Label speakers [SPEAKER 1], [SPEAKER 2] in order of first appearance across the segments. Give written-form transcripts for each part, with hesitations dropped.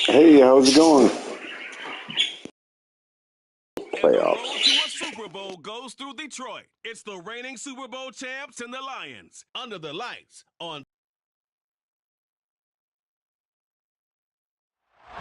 [SPEAKER 1] Hey, how's it going?
[SPEAKER 2] And the road
[SPEAKER 1] Playoffs.
[SPEAKER 2] to a Super Bowl goes through Detroit. It's the reigning Super Bowl champs and the Lions under the lights on.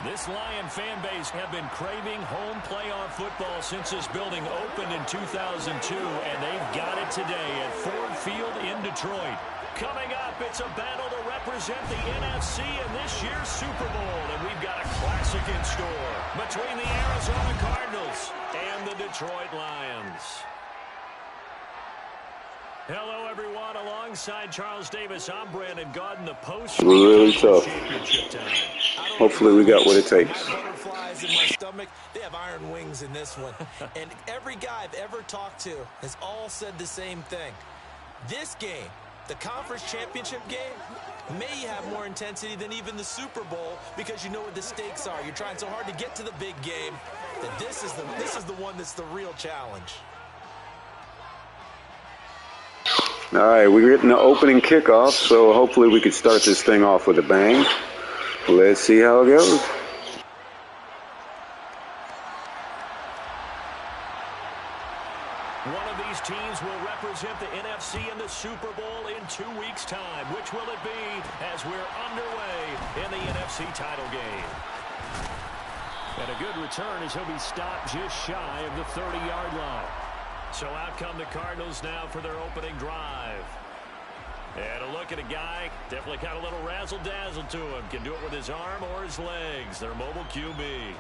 [SPEAKER 3] This Lion fan base have been craving home playoff football since this building opened in 2002, and they've got it today at Ford Field in Detroit. Coming up, it's a battle to represent the NFC in this year's Super Bowl, and we've got a classic in store between the Arizona Cardinals and the Detroit Lions. Hello, everyone. Alongside Charles Davis, I'm Brandon Gaudin, the post
[SPEAKER 1] Really tough.
[SPEAKER 3] championship time.
[SPEAKER 1] Hopefully we got what it takes.
[SPEAKER 4] My butterflies in my stomach, they have iron wings in this one. And every guy I've ever talked to has all said the same thing. This game, the conference championship game, may have more intensity than even the Super Bowl because you know what the stakes are. You're trying so hard to get to the big game that this is the one that's the real challenge.
[SPEAKER 1] All right, we're getting the opening kickoff, so hopefully we could start this thing off with a bang. Let's see how it goes.
[SPEAKER 3] One of these teams will represent the NFC in the Super Bowl in 2 weeks' time. Which will it be as we're underway in the NFC title game? And a good return as he'll be stopped just shy of the 30-yard line. So out come the Cardinals now for their opening drive. And a look at a guy, definitely got a little razzle-dazzle to him. Can do it with his arm or his legs. Their mobile QB.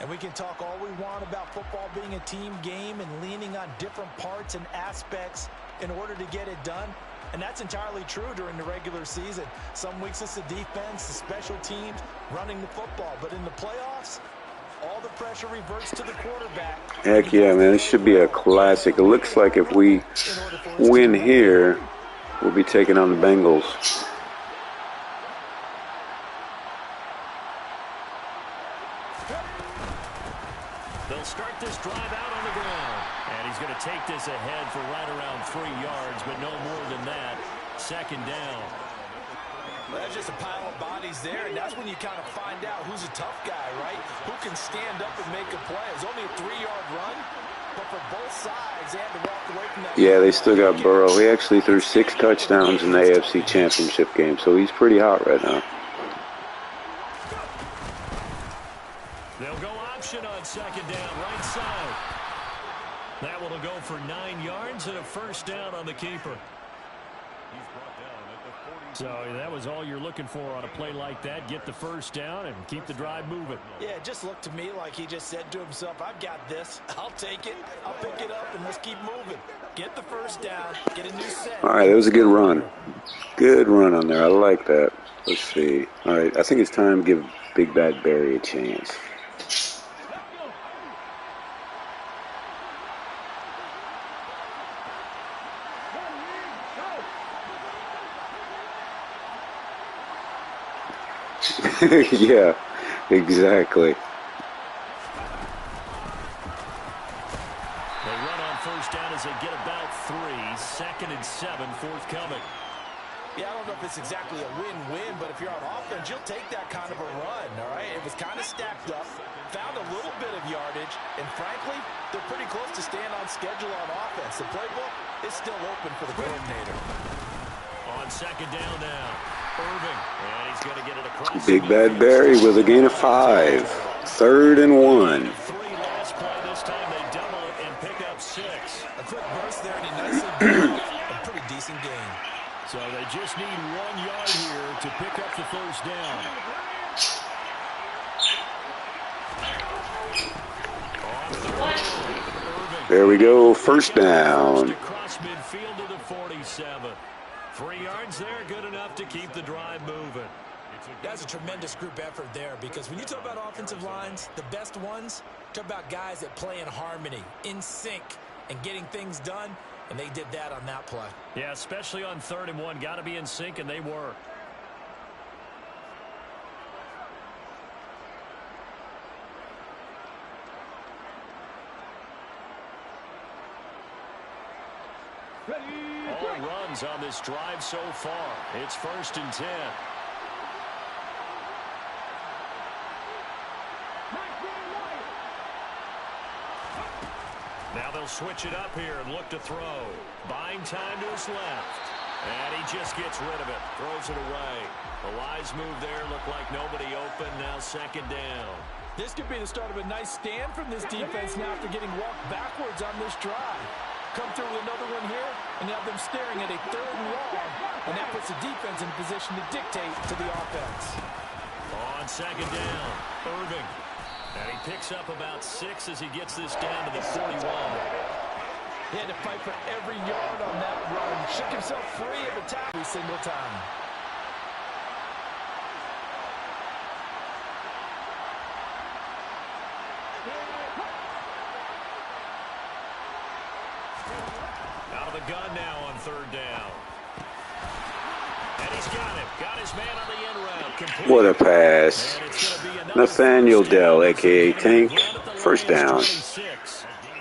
[SPEAKER 4] And we can talk all we want about football being a team game and leaning on different parts and aspects in order to get it done. And that's entirely true during the regular season. Some weeks it's the defense, the special teams, running the football. But in the playoffs, all the pressure reverts to the quarterback.
[SPEAKER 1] Heck yeah, man. This should be a classic. It looks like if we win here, we'll be taking on the Bengals.
[SPEAKER 3] They'll start this drive out on the ground. And he's going to take this ahead for right around 3 yards, but no more than that. Second down.
[SPEAKER 4] Well, there's just a pile of bodies there, and that's when you kind of find out who's a tough guy, right? Who can stand up and make a play. It was only a 3-yard run, but for both sides, they had to walk away from that.
[SPEAKER 1] Yeah, they still got Burrow. He actually threw 6 touchdowns in the NFC Championship game, so he's pretty hot right now.
[SPEAKER 3] They'll go option on second down, right side. That one will go for 9 yards and a first down on the keeper. So that was all you're looking for on a play like that. Get the first down and keep the drive moving.
[SPEAKER 4] Yeah, it just looked to me like he just said to himself, I've got this. I'll take it. I'll pick it up, and let's keep moving. Get the first down. Get a new set.
[SPEAKER 1] All right, that was a good run. Good run on there. I like that. Let's see. All right, I think it's time to give Big Bad Barry a chance. Yeah, exactly.
[SPEAKER 3] They run on first down as they get about 3. 2nd and 7 forthcoming.
[SPEAKER 4] Yeah, I don't know if it's exactly a win-win, but if you're on offense, you'll take that kind of a run, all right? It was kind of stacked up, found a little bit of yardage, and frankly, they're pretty close to staying on schedule on offense. The playbook is still open for the coordinator.
[SPEAKER 3] On second down now, Irving, and he's going to get it across.
[SPEAKER 1] Big Bad Barry with a gain of 5. 3rd and 1.
[SPEAKER 3] 3 last play. This time they double it and pick up 6.
[SPEAKER 4] A quick burst there, and he nicely blew off a pretty decent gain.
[SPEAKER 3] So they just need 1 yard here to pick up the first down.
[SPEAKER 1] There we go, first down.
[SPEAKER 3] Across midfield to the 47. 3 yards there, good enough to keep the drive moving.
[SPEAKER 4] That's a tremendous group effort there, because when you talk about offensive lines, the best ones, talk about guys that play in harmony, in sync, and getting things done, and they did that on that play.
[SPEAKER 3] Yeah, especially on 3rd and 1. Got to be in sync, and they were. All runs on this drive so far. It's 1st and 10. Now they'll switch it up here and look to throw. Buying time to his left. And he just gets rid of it. Throws it away. The Lions move there. Look like nobody open. Now second down.
[SPEAKER 4] This could be the start of a nice stand from this defense now after getting walked backwards on this drive. Come through with another one here, and you have them staring at a third and long, and that puts the defense in a position to dictate to the offense.
[SPEAKER 3] On second down, Irving. And he picks up about 6 as he gets this down to the 41.
[SPEAKER 4] He had to fight for every yard on that run. Shook himself free of the tackle every single time.
[SPEAKER 3] Out of the gun now on third down. And he's got it. Got his man on the end route. Complete.
[SPEAKER 1] What a pass. Nathaniel Dell, a.k.a. Tank. First down.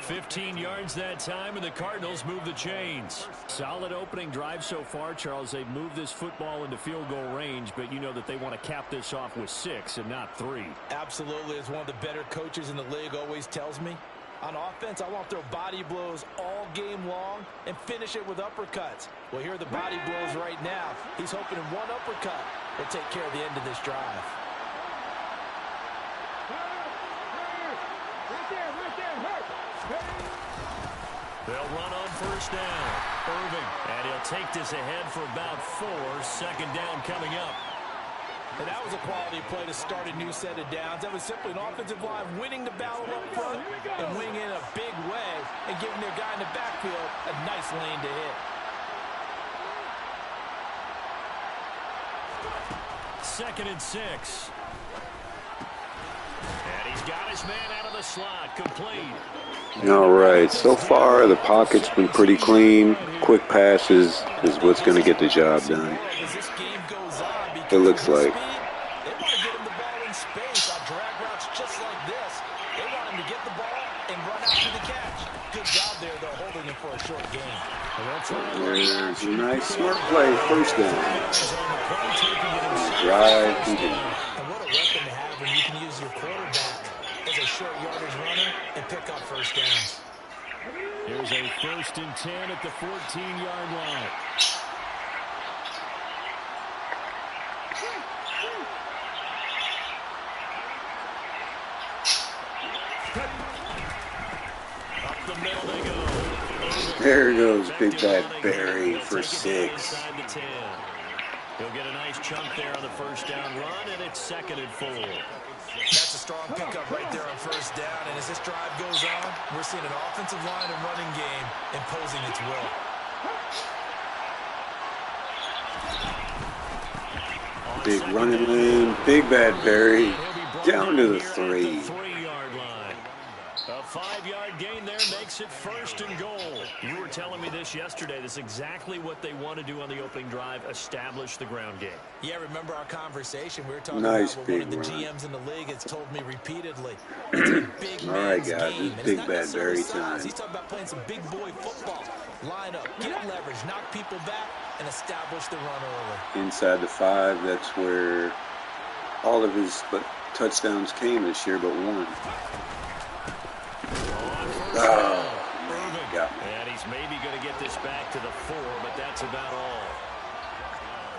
[SPEAKER 3] 15 yards that time, and the Cardinals move the chains. Solid opening drive so far, Charles. They've moved this football into field goal range, but you know that they want to cap this off with 6 and not 3.
[SPEAKER 4] Absolutely. As one of the better coaches in the league always tells me, on offense, I want to throw body blows all game long and finish it with uppercuts. Well, here are the body blows right now. He's hoping in one uppercut will take care of the end of this drive.
[SPEAKER 3] They'll run on first down. Irving. And he'll take this ahead for about 4. Second down coming up.
[SPEAKER 4] And that was a quality play to start a new set of downs. That was simply an offensive line winning the battle up front and winning in a big way and giving their guy in the backfield a nice lane to hit.
[SPEAKER 3] Second and 6. And he's got his man out of the slot. Complete.
[SPEAKER 1] All right, so far the pocket's been pretty clean. Quick passes is what's going to get the job done. It looks like.
[SPEAKER 4] They want to get him the ball in space on drag routes just like this. They want him to get the ball and run out to the catch. Good job there, though, holding him for a short game.
[SPEAKER 1] There's a nice smart play, first down. Drive continue.
[SPEAKER 4] And what a weapon to have when you can use your quarterback as a short yardage runner and pick up first downs.
[SPEAKER 3] Here's a 1st and 10 at the 14-yard line. Up the middle they go.
[SPEAKER 1] There goes Big Bad Barry for 6.
[SPEAKER 3] He'll get a nice chunk there on the first down run, and it's 2nd and 4.
[SPEAKER 4] That's a strong pickup right there on first down. And as this drive goes on, we're seeing an offensive line and running game imposing its will.
[SPEAKER 1] Big running lane, Big Bad Barry, down to the 3.
[SPEAKER 3] 3-yard line. A 5-yard gain there makes it 1st and goal. You were telling me this yesterday. This is exactly what they want to do on the opening drive, establish the ground game.
[SPEAKER 4] Yeah, remember our conversation? We were talking
[SPEAKER 1] Nice
[SPEAKER 4] about what
[SPEAKER 1] big
[SPEAKER 4] one of the
[SPEAKER 1] run.
[SPEAKER 4] GMs in the league has told me repeatedly. It's a big
[SPEAKER 1] All right,
[SPEAKER 4] man's
[SPEAKER 1] guys,
[SPEAKER 4] game.
[SPEAKER 1] it's
[SPEAKER 4] And
[SPEAKER 1] Big
[SPEAKER 4] not
[SPEAKER 1] Bad
[SPEAKER 4] necessarily
[SPEAKER 1] Barry
[SPEAKER 4] size.
[SPEAKER 1] time.
[SPEAKER 4] He's talking about playing some big boy football. Line up, get leverage, knock people back, and establish the run early.
[SPEAKER 1] Inside the 5, that's where all of his touchdowns came this year, but one. Oh, man, got me.
[SPEAKER 3] And he's maybe going to get this back to the 4, but that's about all.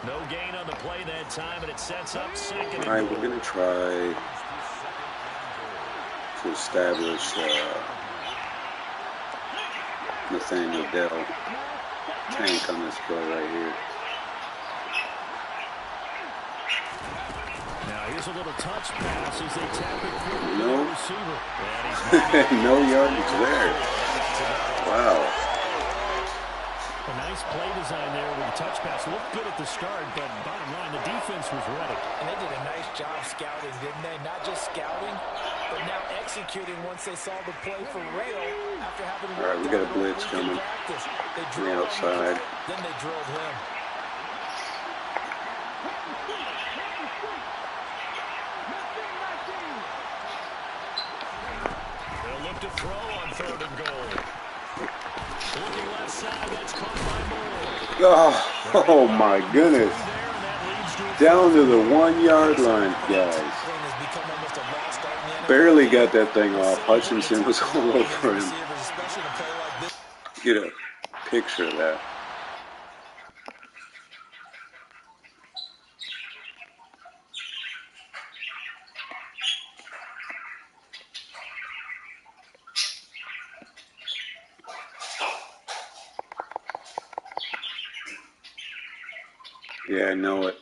[SPEAKER 3] No gain on the play that time, and it sets up 2nd and
[SPEAKER 1] All right,
[SPEAKER 3] goal.
[SPEAKER 1] we're going to try to establish Nathaniel Dell Tank on this play right here.
[SPEAKER 3] Now here's a little touch pass as they tap it through
[SPEAKER 1] No.
[SPEAKER 3] the receiver. And he's
[SPEAKER 1] No yardage there. Wow.
[SPEAKER 3] a nice play design there with the touch pass. Looked good at the start, but bottom line, the defense was ready.
[SPEAKER 4] And they did a nice job scouting, didn't they? Not just scouting, but now executing once they saw the play for real after having
[SPEAKER 1] All right, we got a blitz coming.
[SPEAKER 4] They
[SPEAKER 1] On the
[SPEAKER 4] drilled
[SPEAKER 1] outside.
[SPEAKER 4] then they drilled him.
[SPEAKER 3] They'll look to throw on 3rd and goal. Looking left side, that's caught by Moore.
[SPEAKER 1] Oh my goodness.
[SPEAKER 3] There, and that leads to a
[SPEAKER 1] Down to the 1-yard line, guys.
[SPEAKER 4] Thing has become almost a lost art in the
[SPEAKER 1] barely got that thing off. Hutchinson was all over him. Get a picture of that. Yeah, I know it.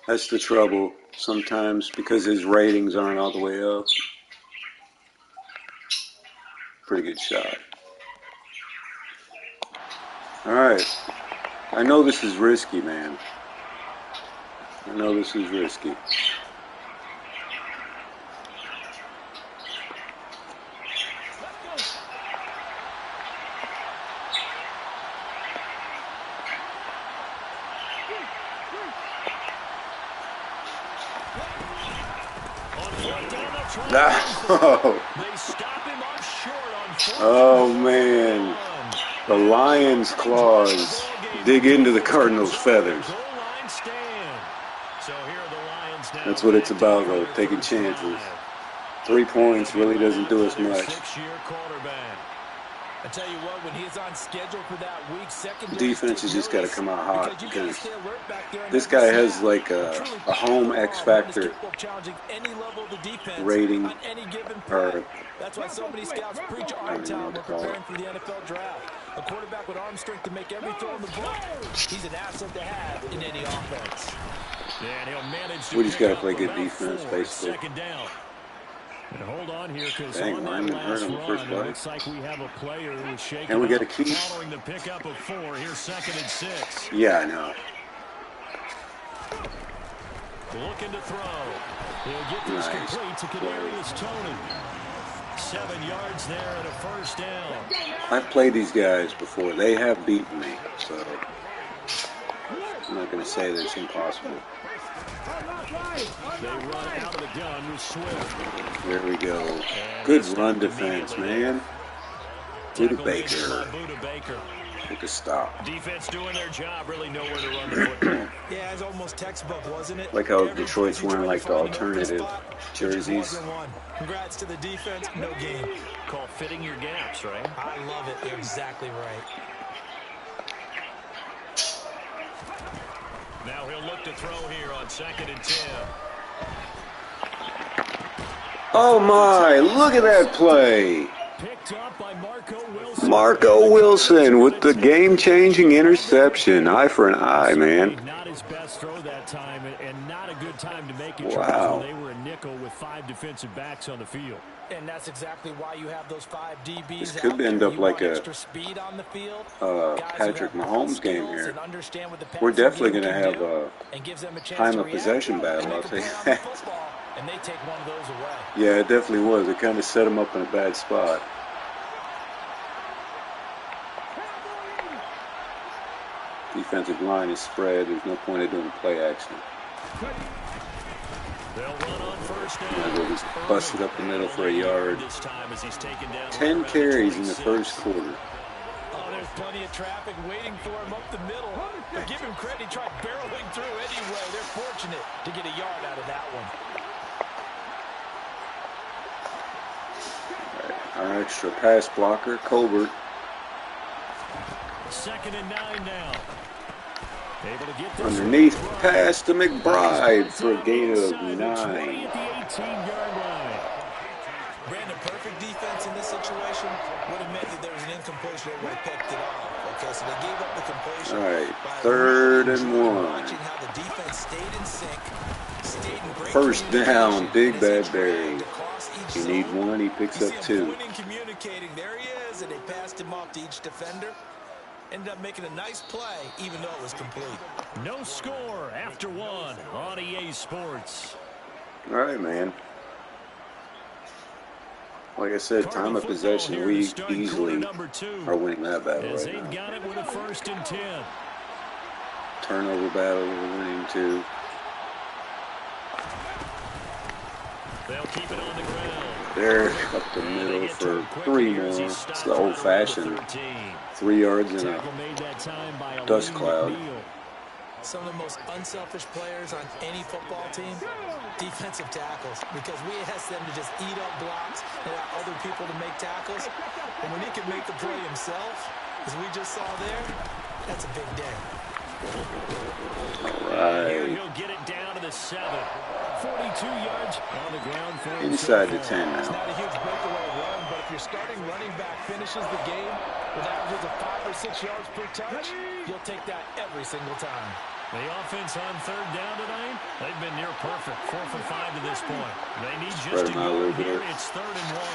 [SPEAKER 1] That's the trouble sometimes because his ratings aren't all the way up. Pretty good shot. All right. I know this is risky, man. I know this is risky. Oh, man. The Lions' claws dig into the Cardinals' feathers. That's what it's about, though, taking chances. 3 points really doesn't do us much.
[SPEAKER 4] I tell you what, when he's on schedule for that week, second
[SPEAKER 1] defense has just got to come out hot because this guy has like a home X factor rating, or
[SPEAKER 4] that's why so many scouts preach arm talent when preparing for the NFL draft. A quarterback with arm strength to make every throw in the book. He's an asset to have in any offense.
[SPEAKER 3] And he'll manage to
[SPEAKER 1] we just got to play good defense, basically.
[SPEAKER 3] Second down. And hold on here, because
[SPEAKER 1] dang, Lyman hurt on the first play.
[SPEAKER 3] Looks like we have a player who's shaking
[SPEAKER 1] and we got a key.
[SPEAKER 3] Following the pickup of 4, here's 2nd and 6.
[SPEAKER 1] Yeah, I know.
[SPEAKER 3] Looking to throw. He'll get this complete to Kadarius Toney. 7 yards there and a first down.
[SPEAKER 1] I've played these guys before. They have beaten me, so I'm not going to say that it's impossible.
[SPEAKER 3] They run out of the gun with Swift.
[SPEAKER 1] There we go. Good run defense, man. Buda Baker. With the stop.
[SPEAKER 3] Defense doing their job, really know where to run the football.
[SPEAKER 4] Yeah, it's almost textbook, wasn't it?
[SPEAKER 1] Like how Detroit's wearing like the alternative jerseys.
[SPEAKER 4] Congrats to the defense, no game.
[SPEAKER 3] Call fitting your gaps, right?
[SPEAKER 4] I love it. You're exactly right.
[SPEAKER 3] Now he'll look to throw here on 2nd and 10.
[SPEAKER 1] Oh my, look at that play.
[SPEAKER 3] Picked up by Marco Wilson.
[SPEAKER 1] Marco Wilson with the game-changing interception. Eye for an eye, man.
[SPEAKER 3] Not his best throw that time, and not a good time to make it.
[SPEAKER 1] Wow.
[SPEAKER 3] They were a nickel with 5 defensive backs on the field.
[SPEAKER 4] And that's exactly why you have those 5 DBs.
[SPEAKER 1] This could end up like a
[SPEAKER 4] Patrick
[SPEAKER 1] Mahomes game here. We're definitely going to have a time of possession battle, I'll tell you that.
[SPEAKER 4] And they take one of those away.
[SPEAKER 1] Yeah, it definitely was. It kind of set him up in a bad spot. Defensive line is spread. There's no point in doing play action.
[SPEAKER 3] They'll run on first down.
[SPEAKER 1] Might as well just bust it up the middle for a yard. 10 carries in the first quarter.
[SPEAKER 4] Oh, there's plenty of traffic waiting for him up the middle. But give him credit, he tried barreling through anyway. They're fortunate to get a yard out of that one.
[SPEAKER 1] Our extra pass blocker, Colbert.
[SPEAKER 3] 2nd and 9 now. Able to get this
[SPEAKER 1] underneath pass to McBride for a gain of 9.
[SPEAKER 4] Brandon, perfect defense in this situation would have meant that there was an incompletion that would have picked it off. Okay, so they gave up the completion.
[SPEAKER 1] All right, 3rd and 1.
[SPEAKER 4] Watching how the defense stayed in sync, stayed in great
[SPEAKER 1] first down, Big Bad Barry. You need 1, he picks up 2.
[SPEAKER 4] Communicating. There he is, and they passed him off to each defender. Ended up making a nice play, even though it was complete.
[SPEAKER 3] No score after 1 on EA Sports.
[SPEAKER 1] All right, man. Like I said, time of possession, we easily are winning that battle right now.
[SPEAKER 3] Got it with a 1st and 10.
[SPEAKER 1] Turnover battle, we're winning too.
[SPEAKER 3] They'll keep it on the ground.
[SPEAKER 1] They're up the middle for 3 more. It's the old-fashioned 3 yards in a dust cloud.
[SPEAKER 4] Some of the most unselfish players on any football team, defensive tackles, because we ask them to just eat up blocks and allow other people to make tackles. And when he can make the play himself, as we just saw there, that's a big day.
[SPEAKER 1] All right.
[SPEAKER 3] He'll get it down to the 7. 42 yards on the ground for
[SPEAKER 1] Inside the 10 now.
[SPEAKER 5] It's not a huge breakaway run, but if your starting running back finishes the game with averages of 5 or 6 yards per touch, you'll take that every single time.
[SPEAKER 3] The offense on 3rd down tonight, they've been near perfect. 4 for 5 to this point. They need just to go here. It's 3rd and 1.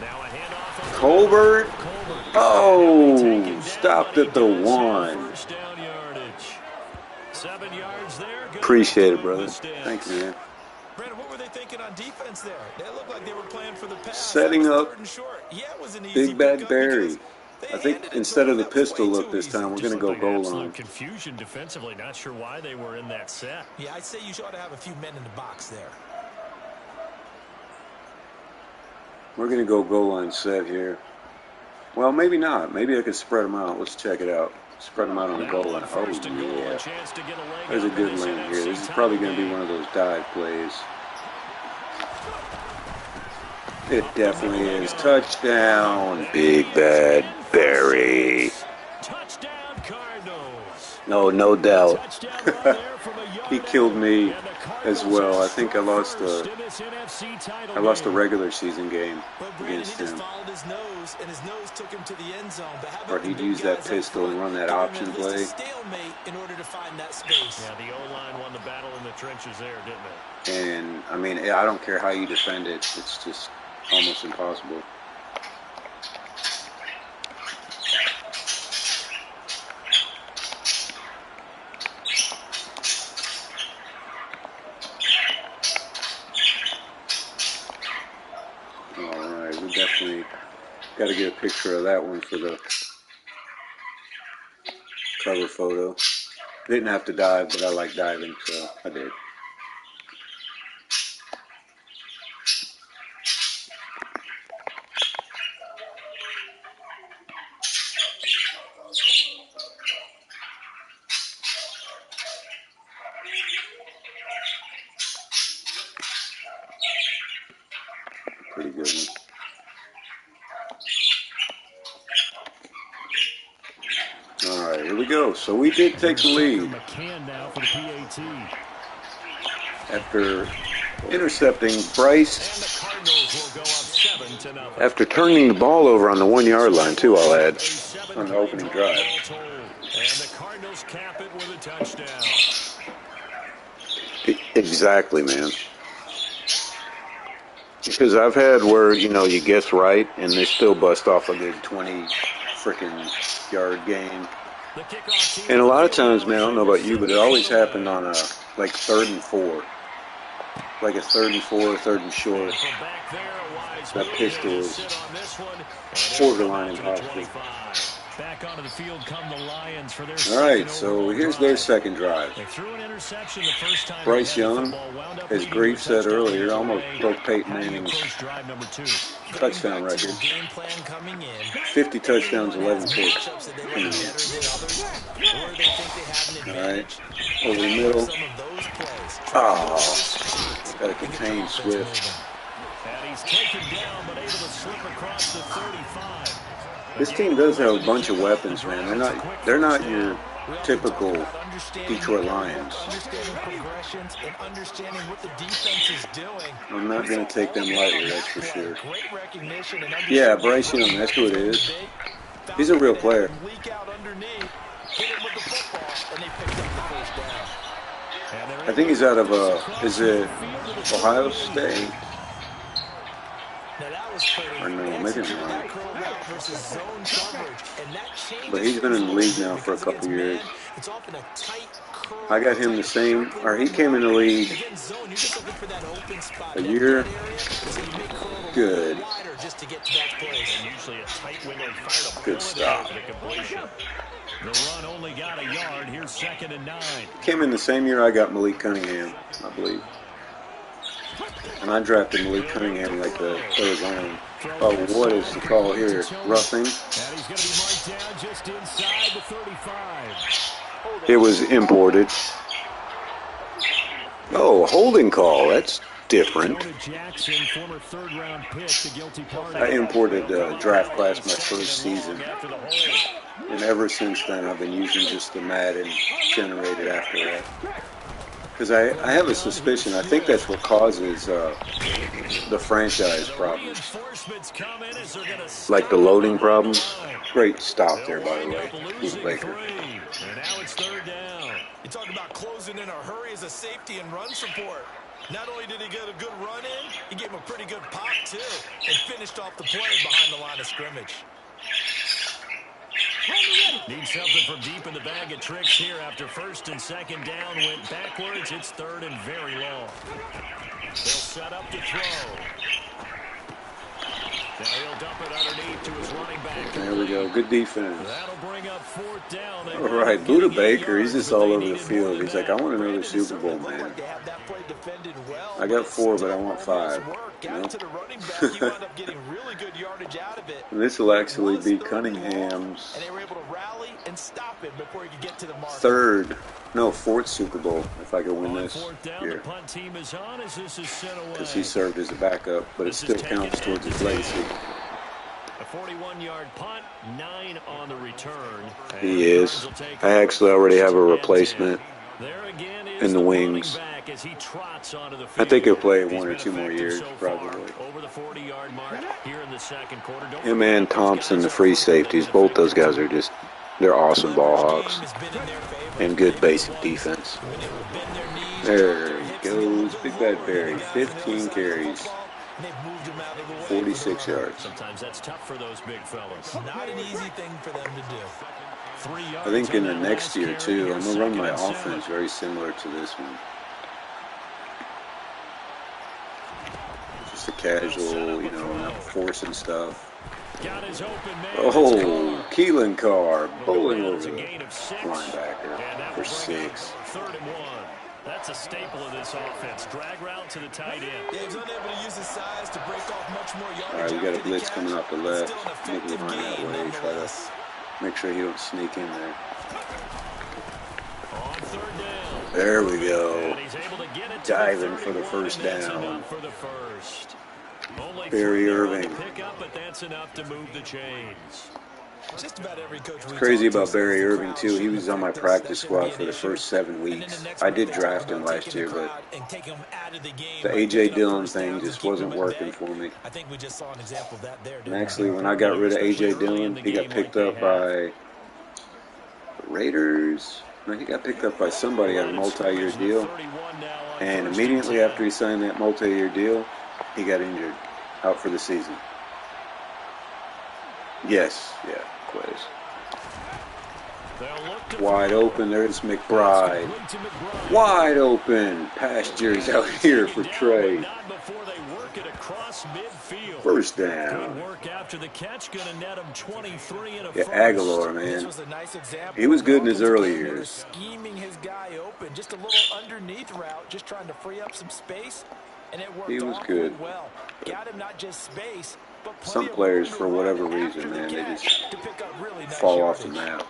[SPEAKER 3] Now a handoff.
[SPEAKER 1] Colbert. Oh, stopped at the 1.
[SPEAKER 3] First down yardage. 7 yards there.
[SPEAKER 1] Appreciate it, brother. Thank you, man.
[SPEAKER 4] Brandon, what were they thinking on defense there? They looked like they were playing for the pass.
[SPEAKER 1] Setting up
[SPEAKER 4] Yeah, it was an easy
[SPEAKER 1] Big Bad Barry. I think instead of the pistol look this time, we're going to go goal line.
[SPEAKER 3] Confusion defensively. Not sure why they were in that set.
[SPEAKER 4] Yeah, I'd say you ought to have a few men in the box there.
[SPEAKER 1] We're going to go goal line set here. Well, maybe not. Maybe I could spread them out. Let's check it out. Spread them out on the goal line. Oh, yeah. There's a good lane here. This is probably going to be one of those dive plays. It definitely is. Touchdown, Big Bad Barry.
[SPEAKER 3] Touchdown, Cardinals.
[SPEAKER 1] No doubt. He killed me as well. I think I lost a regular season game against him. Or he'd use that pistol and run that option play.
[SPEAKER 3] Yeah, the O-line won the battle in the trenches there, didn't it?
[SPEAKER 1] And, I mean, I don't care how you defend it. It's just almost impossible. Alright, we definitely got to get a picture of that one for the cover photo. Didn't have to dive, but I like diving, so I did. Pretty good one. All right, here we go. So we did take the lead after intercepting Bryce. After turning the ball over on the 1 yard line, too, I'll add, on the opening drive.
[SPEAKER 3] And the Cardinals cap it with a touchdown.
[SPEAKER 1] Exactly, man. Because I've had where, you know, you guess right and they still bust off a good 20 freaking yard gain. And a lot of times, man, I don't know about you, but it always happened on a, like, 3rd and 4. Like a 3rd and 4, 3rd and short. That pistol is borderline impossible.
[SPEAKER 3] Back onto the field come the Lions for their
[SPEAKER 1] all right, so here's their second drive. Bryce Young, as Grief said earlier, almost broke Peyton Manning's touchdown record. 50 touchdowns, 11 picks. All right, over the middle. Oh, got to contain Swift.
[SPEAKER 3] And he's taken down, but able to slip across the 35.
[SPEAKER 1] This team does have a bunch of weapons, man. They're not your typical Detroit Lions. I'm not going to take them lightly, that's for sure. Yeah, Bryce Young, that's who it is. He's a real player. I think he's out of, is it Ohio State? Or no, maybe not. But he's been in the league now for a couple years. I got him the same, or he came in the league a year. Good. Good stop.
[SPEAKER 3] The run only got a yard. Here's 2nd and 9.
[SPEAKER 1] Came in the same year I got Malik Cunningham, I believe. And I drafted Malik Cunningham like the third round. Oh, what is the call here? Roughing?
[SPEAKER 3] And he's going to be marked down just inside the 35.
[SPEAKER 1] It was imported. Oh, holding call. That's different.
[SPEAKER 3] Jackson, former third-round pick, the guilty party.
[SPEAKER 1] I imported draft class my first season. And ever since then, I've been using just the Madden generated after that. Because I have a suspicion. I think that's what causes the franchise problems. Like the loading problems. Great stop there, by the way. Who's Baker?
[SPEAKER 3] And now it's third down.
[SPEAKER 4] You talk about closing in a hurry as a safety and run support. Not only did he get a good run in, he gave him a pretty good pop, too, and finished off the play behind the line of scrimmage.
[SPEAKER 3] Need something from deep in the bag of tricks here after first and second down went backwards. It's third and very long. They'll set up to throw. Now he'll dump it underneath to his running back.
[SPEAKER 1] There we go. Good defense.
[SPEAKER 3] That'll bring up fourth down.
[SPEAKER 1] All right, Buda Baker, he's just all over the field. He's like, I want another Super Bowl, man. I got 4, but I want 5. You know? And this will actually be Cunningham's fourth Super Bowl, if I could win this year. Because he served as a backup, but it still counts towards his legacy.
[SPEAKER 3] A 41-yard punt, 9 on the return.
[SPEAKER 1] He is. I actually already have a replacement in the wings. I think he'll play 1 or 2 more years, probably. Him and Thompson, the free safeties, both those guys are just, they're awesome ball hawks. And good basic defense. There he goes. Big Bad Barry, 15 carries. 46 yards.
[SPEAKER 3] Sometimes that's tough for those big fellas. Not an easy thing for them to do.
[SPEAKER 1] I think in the next year, too, I'm going to run my offense very similar to this one. Just a casual, you know, not forcing stuff. Oh, Keelan Carr bowling over the linebacker for 6.
[SPEAKER 3] That's a staple of this offense. Drag route to the tight end.
[SPEAKER 4] Yeah, he's unable to use his size to break off much more yardage.
[SPEAKER 1] All right, we got a blitz coming off the left. Make the line that way. Try to make sure you don't sneak in there.
[SPEAKER 3] On third down.
[SPEAKER 1] There we go.
[SPEAKER 3] And he's able to get it to
[SPEAKER 1] diving for the first down.
[SPEAKER 3] For the first.
[SPEAKER 1] Barry Irving.
[SPEAKER 3] Pick up, but that's enough to move the chains.
[SPEAKER 4] Just about every coach
[SPEAKER 1] it's crazy about Barry Irving, too. He was on my practice squad for the first 7 weeks. I did draft him last year, but the A.J. Dillon thing just wasn't working for me. And actually, when I got rid of A.J. Dillon, he got picked up by the Raiders. No, he got picked up by somebody on a multi-year deal. And immediately after he signed that multi-year deal, he got injured, out for the season. Yes, yeah, quiz. Wide open, there's McBride. Wide open. Pastures out here for Trey. First down. Yeah, Aguilar, man. He was good in his early years.
[SPEAKER 4] Scheming his guy open, just a little underneath route, just trying to free up some space, and it worked.
[SPEAKER 1] He was good.
[SPEAKER 4] Well. Got him not just space.
[SPEAKER 1] Some players, for whatever reason, man, they just fall off the map,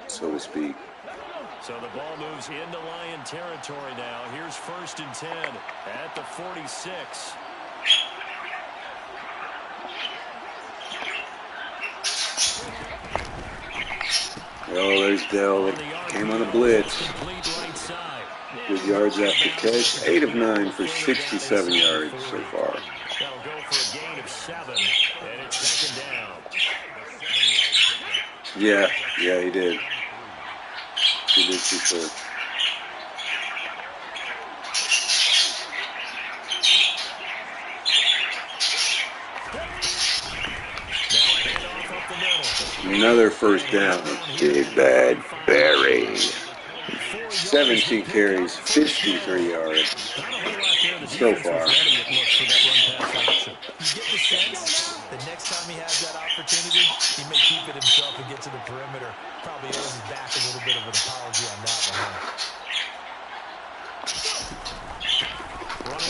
[SPEAKER 1] so to speak.
[SPEAKER 3] So the ball moves into Lion territory now. Here's first and 10 at the 46.
[SPEAKER 1] Oh, there's Dell. Came on a blitz. Good yards after catch. 8 of 9 for 67 yards so far.
[SPEAKER 3] That'll go for a gain of 7, and it's second down.
[SPEAKER 1] Yeah, he did. He did for sure. Another first down. Big Bad Barry. 17 carries, 53 yards so far.
[SPEAKER 4] You get the sense that next time he has that opportunity, he may keep it himself and get to the perimeter. Probably owes his back a little bit of an apology on that one.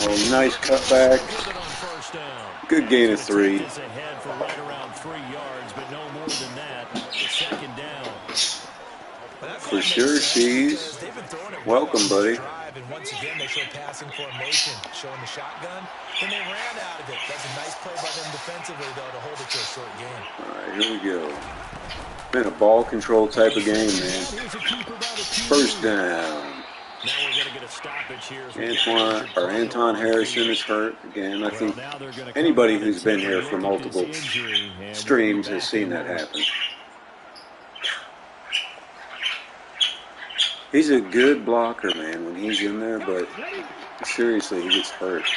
[SPEAKER 1] Oh, nice cutback. Good gain of 3.
[SPEAKER 3] Ahead for right around 3 yards, but no more than that. It's second down.
[SPEAKER 1] For sure, Cheese. Welcome, buddy.
[SPEAKER 4] And once again, they show passing formation, showing the shotgun, and they ran out of it. That's a nice play by them defensively, though, to hold it to a short game.
[SPEAKER 1] All right, here we go. Been a ball control type of game, man. First down.
[SPEAKER 3] Now we're going to get a stoppage here.
[SPEAKER 1] Anton Harrison is hurt again. I think anybody who's been here for multiple streams has seen that happen. He's a good blocker, man, when he's in there, but seriously, he gets hurt.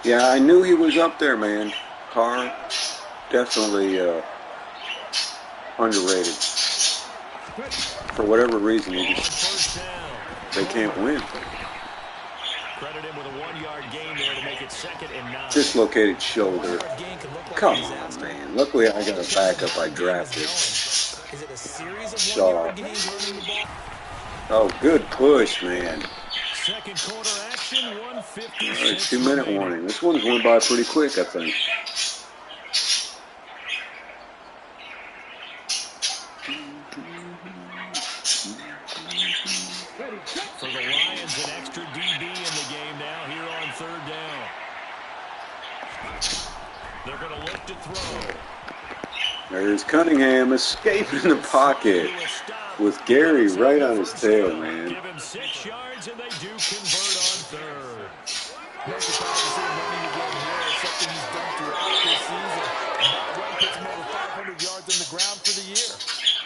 [SPEAKER 1] Yeah, I knew he was up there, man. Carr, definitely underrated. For whatever reason, they can't win.
[SPEAKER 3] Credit him with a 1-yard gain there to make it 2nd and 9.
[SPEAKER 1] Dislocated shoulder. Come on, man. Luckily, I got a backup I drafted. Shaw. Oh, good push, man.
[SPEAKER 3] Second quarter action, 1:56.
[SPEAKER 1] All right, 2-minute warning. This one's went by pretty quick, I think.
[SPEAKER 3] For the Lions, an extra DB in the game now here on 3rd down. They're going to look to throw.
[SPEAKER 1] There's Cunningham escaping the pocket with Gary right on his tail, man.
[SPEAKER 3] Give him 6 yards, and they do convert on 3rd.
[SPEAKER 5] No surprise to see him running again here. It's something he's done throughout this season. And that run puts him over 500 yards on the ground for the year.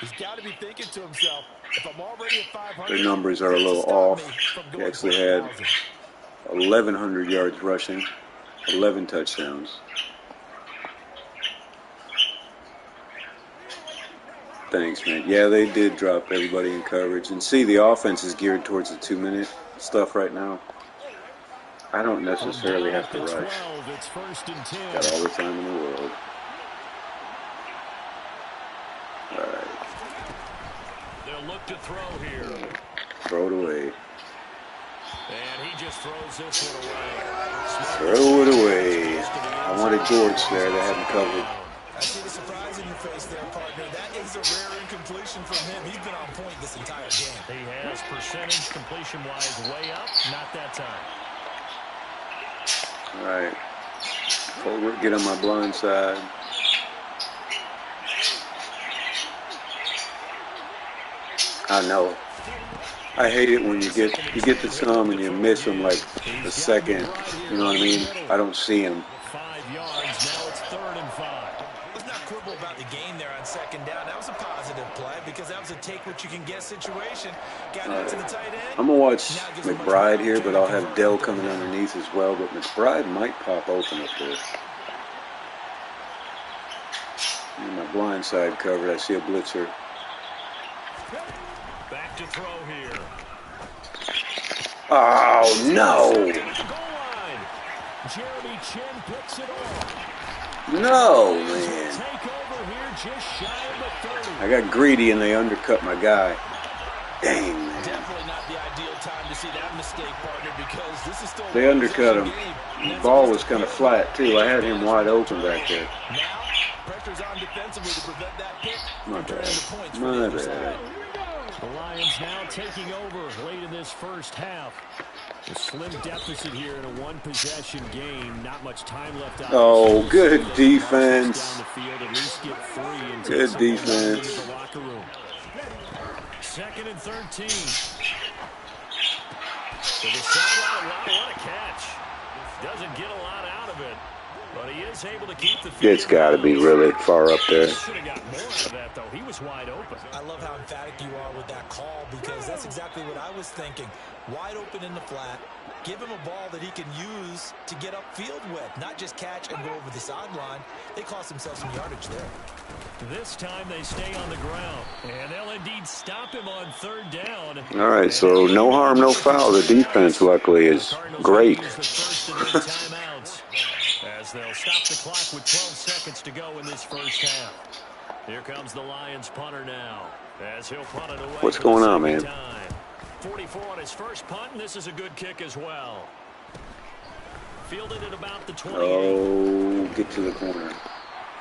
[SPEAKER 5] He's got to be thinking to himself, if I'm already at 500,
[SPEAKER 1] their numbers are a little off. He actually had 1,100 yards rushing, 11 touchdowns. Thanks, man. Yeah, they did drop everybody in coverage. And see, the offense is geared towards the 2-minute stuff right now. I don't necessarily have to rush. Got all the time in the world. All right.
[SPEAKER 3] They'll look to throw here.
[SPEAKER 1] Throw it away.
[SPEAKER 3] And he just throws this one away.
[SPEAKER 1] Throw it away. I wanted George there. They hadn't covered.
[SPEAKER 4] I see the surprise in your face there, partner. That is a rare incompletion from him. He's been on point this entire game.
[SPEAKER 3] He has percentage completion-wise way up. Not that time.
[SPEAKER 1] All right. Colbert, get on my blind side. I know. I hate it when you get to some and you miss them like a second. You know what I mean? I don't see them.
[SPEAKER 3] 5 yards. Now it's 3rd and 5.
[SPEAKER 4] Let's not quibble about the gain there on 2nd down. That was a positive play because that was a take-what-you-can-get situation. Got out to the tight end.
[SPEAKER 1] I'm going to watch McBride here, but I'll have Dell coming underneath as well. But McBride might pop open up there. My blind side covered. I see a blitzer.
[SPEAKER 3] Back to throw here.
[SPEAKER 1] Oh, no.
[SPEAKER 3] Jeremy Chin picks it off.
[SPEAKER 1] No, man.
[SPEAKER 3] Take over here just shy of the 30.
[SPEAKER 1] I got greedy and they undercut my guy. Dang, man.
[SPEAKER 4] Definitely not the ideal time to see that mistake, partner, because this is still
[SPEAKER 1] They undercut him. The ball was kind of flat, too. I had him wide open back there.
[SPEAKER 4] Now, pressure's on defensively to prevent that pick.
[SPEAKER 1] My bad. My bad.
[SPEAKER 3] The Lions now taking over late in this first half. A slim deficit here in a one-possession game. Not much time left out.
[SPEAKER 1] Oh, good defense.
[SPEAKER 3] Down the field, at least get 3 and
[SPEAKER 1] Good defense.
[SPEAKER 3] the locker room. 2nd and 13. So the sideline, what a catch. Doesn't get a lot out of it, but he is able to keep the field.
[SPEAKER 1] It's got to be really far up there.
[SPEAKER 3] Should have got more out of that, though. He was wide open.
[SPEAKER 4] I love how emphatic you are with that call because that's exactly what I was thinking. Wide open in the flat. Give him a ball that he can use to get upfield with, not just catch and go over the sideline. They cost themselves some yardage there.
[SPEAKER 3] This time they stay on the ground, and they'll indeed stop him on 3rd down.
[SPEAKER 1] All right, so no harm, no foul. The defense, luckily, is great.
[SPEAKER 3] As they'll stop the clock with 12 seconds to go in this first half. Here comes the Lions punter now, as he'll punt it away.
[SPEAKER 1] What's going on, man?
[SPEAKER 3] 44 on his first punt, and this is a good kick as well. Fielded at about the 28.
[SPEAKER 1] Oh, get to the corner.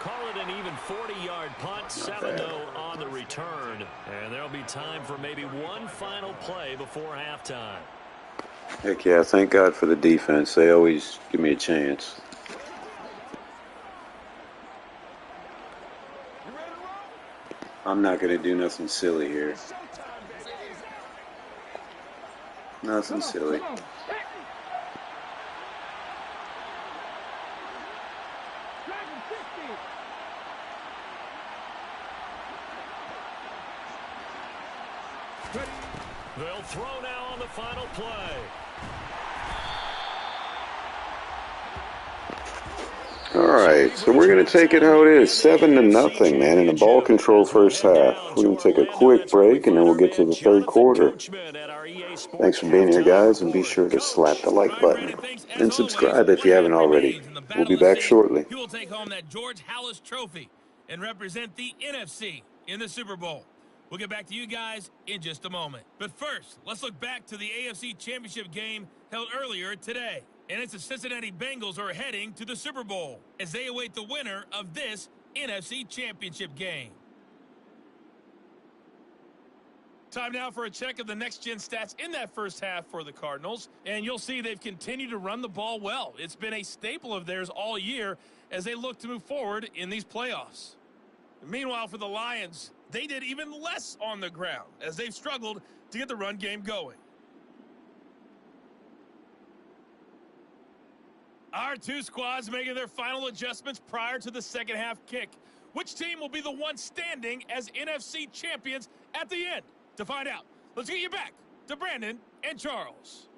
[SPEAKER 3] Call it an even 40-yard punt, 7 though on the return. And there'll be time for maybe one final play before halftime.
[SPEAKER 1] Heck yeah, thank God for the defense. They always give me a chance. I'm not going to do nothing silly here. Nothing silly.
[SPEAKER 3] They'll throw now on the final play.
[SPEAKER 1] All right, so we're going to take it how it is, 7-0, man, in a ball control first half. We're going to take a quick break, and then we'll get to the third quarter. Thanks for being here, guys, and be sure to slap the like button and subscribe if you haven't already. We'll be back shortly.
[SPEAKER 6] He will take home that George Halas Trophy and represent the NFC in the Super Bowl. We'll get back to you guys in just a moment. But first, let's look back to the AFC Championship game held earlier today. And it's the Cincinnati Bengals are heading to the Super Bowl as they await the winner of this NFC Championship game. Time now for a check of the next-gen stats in that first half for the Cardinals. And you'll see they've continued to run the ball well. It's been a staple of theirs all year as they look to move forward in these playoffs. Meanwhile, for the Lions, they did even less on the ground as they've struggled to get the run game going. Our two squads making their final adjustments prior to the second half kick. Which team will be the one standing as NFC champions at the end? To find out, let's get you back to Brandon and Charles.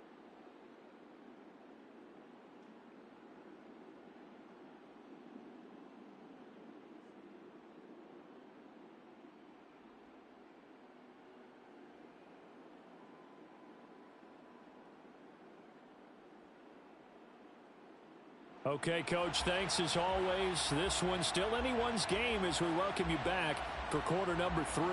[SPEAKER 3] Okay, Coach, thanks as always. This one's still anyone's game as we welcome you back for quarter number 3.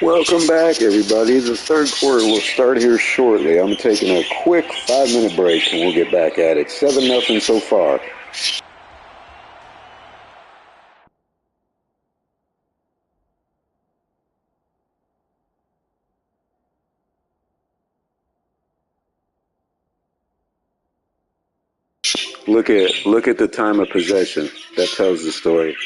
[SPEAKER 1] Welcome back, everybody. The third quarter will start here shortly. I'm taking a quick 5-minute break, and we'll get back at it. 7-0 so far. Look at the time of possession. That tells the story.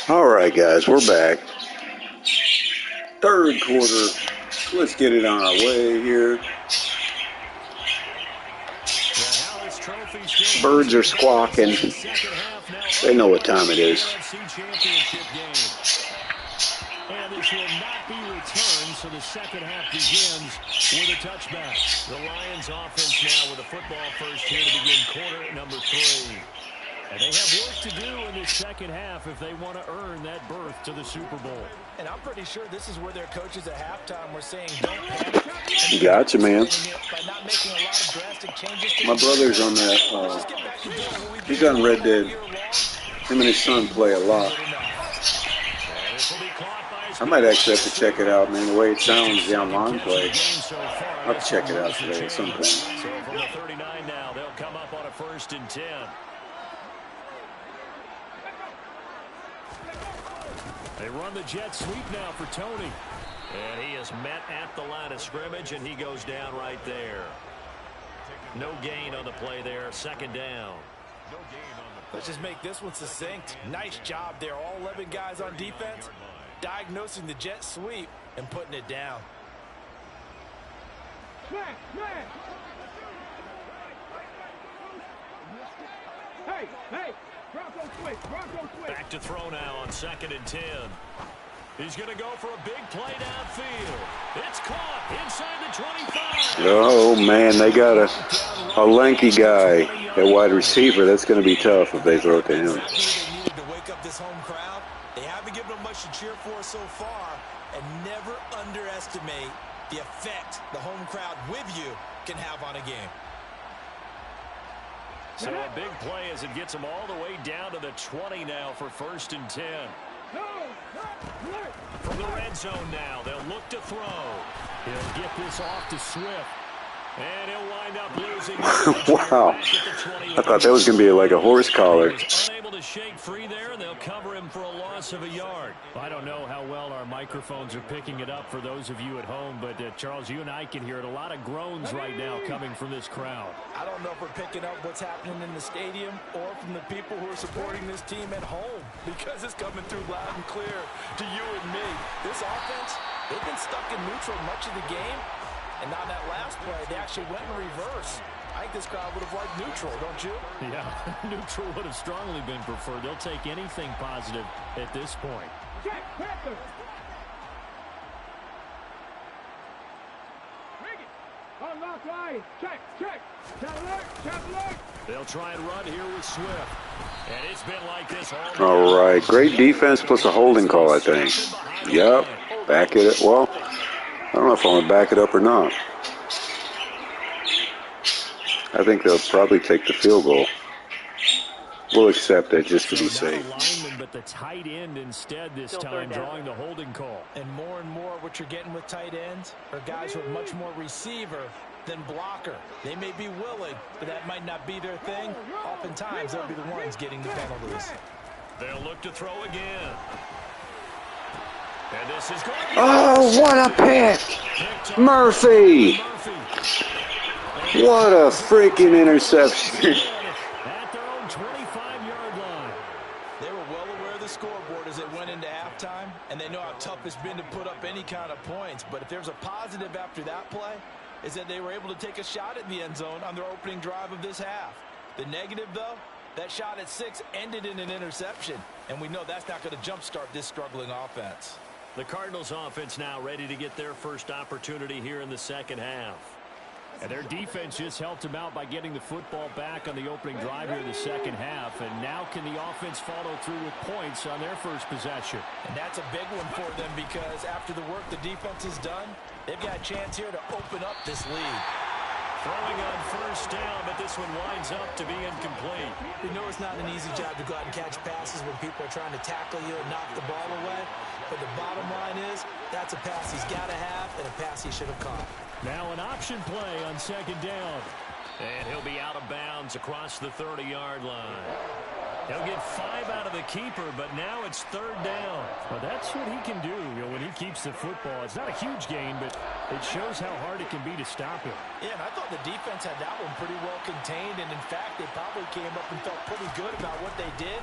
[SPEAKER 1] All right, guys, we're back. Third quarter. Let's get it on our way here. Birds are squawking. They know what time it is.
[SPEAKER 3] NFC Championship game. And this will not be returned, so the second half begins with a touchback. The Lions offense now with a football first here to begin quarter number 3. And they have work to do in this second half if they want to earn that berth to the Super Bowl.
[SPEAKER 4] And I'm pretty sure this is where their coaches at halftime were saying, don't panic.
[SPEAKER 1] You gotcha, man.
[SPEAKER 4] By not making a lot of drastic changes to
[SPEAKER 1] My brother's on that. He's on Red Dead. Him and his son play a lot. I might actually have to check it out, man. The way it sounds, the online play. I'll have to check it out today at some point.
[SPEAKER 3] So from the 39 now, they'll come up on a 1st and 10. They run the jet sweep now for Tony. And he is met at the line of scrimmage, and he goes down right there. No gain on the play there. 2nd down.
[SPEAKER 4] Let's just make this one succinct. Nice job there. All 11 guys on defense diagnosing the jet sweep and putting it down.
[SPEAKER 7] Hey!
[SPEAKER 3] Back to throw now on 2nd and 10. He's going to go for a big play downfield. It's caught inside the 25.
[SPEAKER 1] Oh, man, they got a lanky guy at wide receiver. That's going to be tough if they throw it to him.
[SPEAKER 4] They needed to wake up this home crowd. They haven't given them much to cheer for so far, and never underestimate the effect the home crowd with you can have on a game.
[SPEAKER 3] So a big play as it gets them all the way down to the 20 now for 1st and 10. From the red zone now, they'll look to throw. He'll get this off to Swift. And he'll wind up losing.
[SPEAKER 1] Wow. I thought that was going to be like a horse collar.
[SPEAKER 3] Unable to shake free there, and they'll cover him for a loss of a yard. I don't know how well our microphones are picking it up for those of you at home, but Charles, you and I can hear it. A lot of groans right now coming from this crowd.
[SPEAKER 4] I don't know if we're picking up what's happening in the stadium or from the people who are supporting this team at home, because it's coming through loud and clear to you and me. This offense, they've been stuck in neutral much of the game. And on that last play, they actually went in reverse. I think this crowd would have liked neutral, don't you?
[SPEAKER 3] Yeah, neutral would have strongly been preferred. They'll take anything positive at this point.
[SPEAKER 7] Check, Panther. Bring it. Unlock line. Check. Chat alert.
[SPEAKER 3] They'll try and run here with Swift. And it's been like this
[SPEAKER 1] all right. Great defense plus a holding call, I think. Yep. Back it. Well, I don't know if I'm going to back it up or not. I think they'll probably take the field goal. We'll accept that just to be safe.
[SPEAKER 3] Lineman, but the tight end instead this time drawing the holding call.
[SPEAKER 4] And more what you're getting with tight ends are guys who are much more receiver than blocker. They may be willing, but that might not be their thing. Oftentimes, they'll be the ones getting the penalties.
[SPEAKER 3] They'll look to throw again. And this is going to be
[SPEAKER 1] what a pick! Murphy! What a freaking interception.
[SPEAKER 3] At their own 25-yard line.
[SPEAKER 4] They were well aware of the scoreboard as they went into halftime, and they know how tough it's been to put up any kind of points. But if there's a positive after that play, is that they were able to take a shot at the end zone on their opening drive of this half. The negative, though, that shot at 6 ended in an interception, and we know that's not going to jumpstart this struggling offense.
[SPEAKER 3] The Cardinals offense now ready to get their first opportunity here in the second half. And their defense just helped them out by getting the football back on the opening drive here in the second half. And now can the offense follow through with points on their first possession?
[SPEAKER 4] And that's a big one for them, because after the work the defense has done, they've got a chance here to open up this lead.
[SPEAKER 3] Throwing on 1st down, but this one winds up to be incomplete.
[SPEAKER 4] We know it's not an easy job to go out and catch passes when people are trying to tackle you and knock the ball away. But the bottom line is, that's a pass he's got to have and a pass he should have caught.
[SPEAKER 3] Now an option play on 2nd down. And he'll be out of bounds across the 30-yard line. He'll get 5 out of the keeper, but now it's 3rd down. Well, that's what he can do, when he keeps the football. It's not a huge gain, but it shows how hard it can be to stop him.
[SPEAKER 4] Yeah, and I thought the defense had that one pretty well contained, and in fact, they probably came up and felt pretty good about what they did.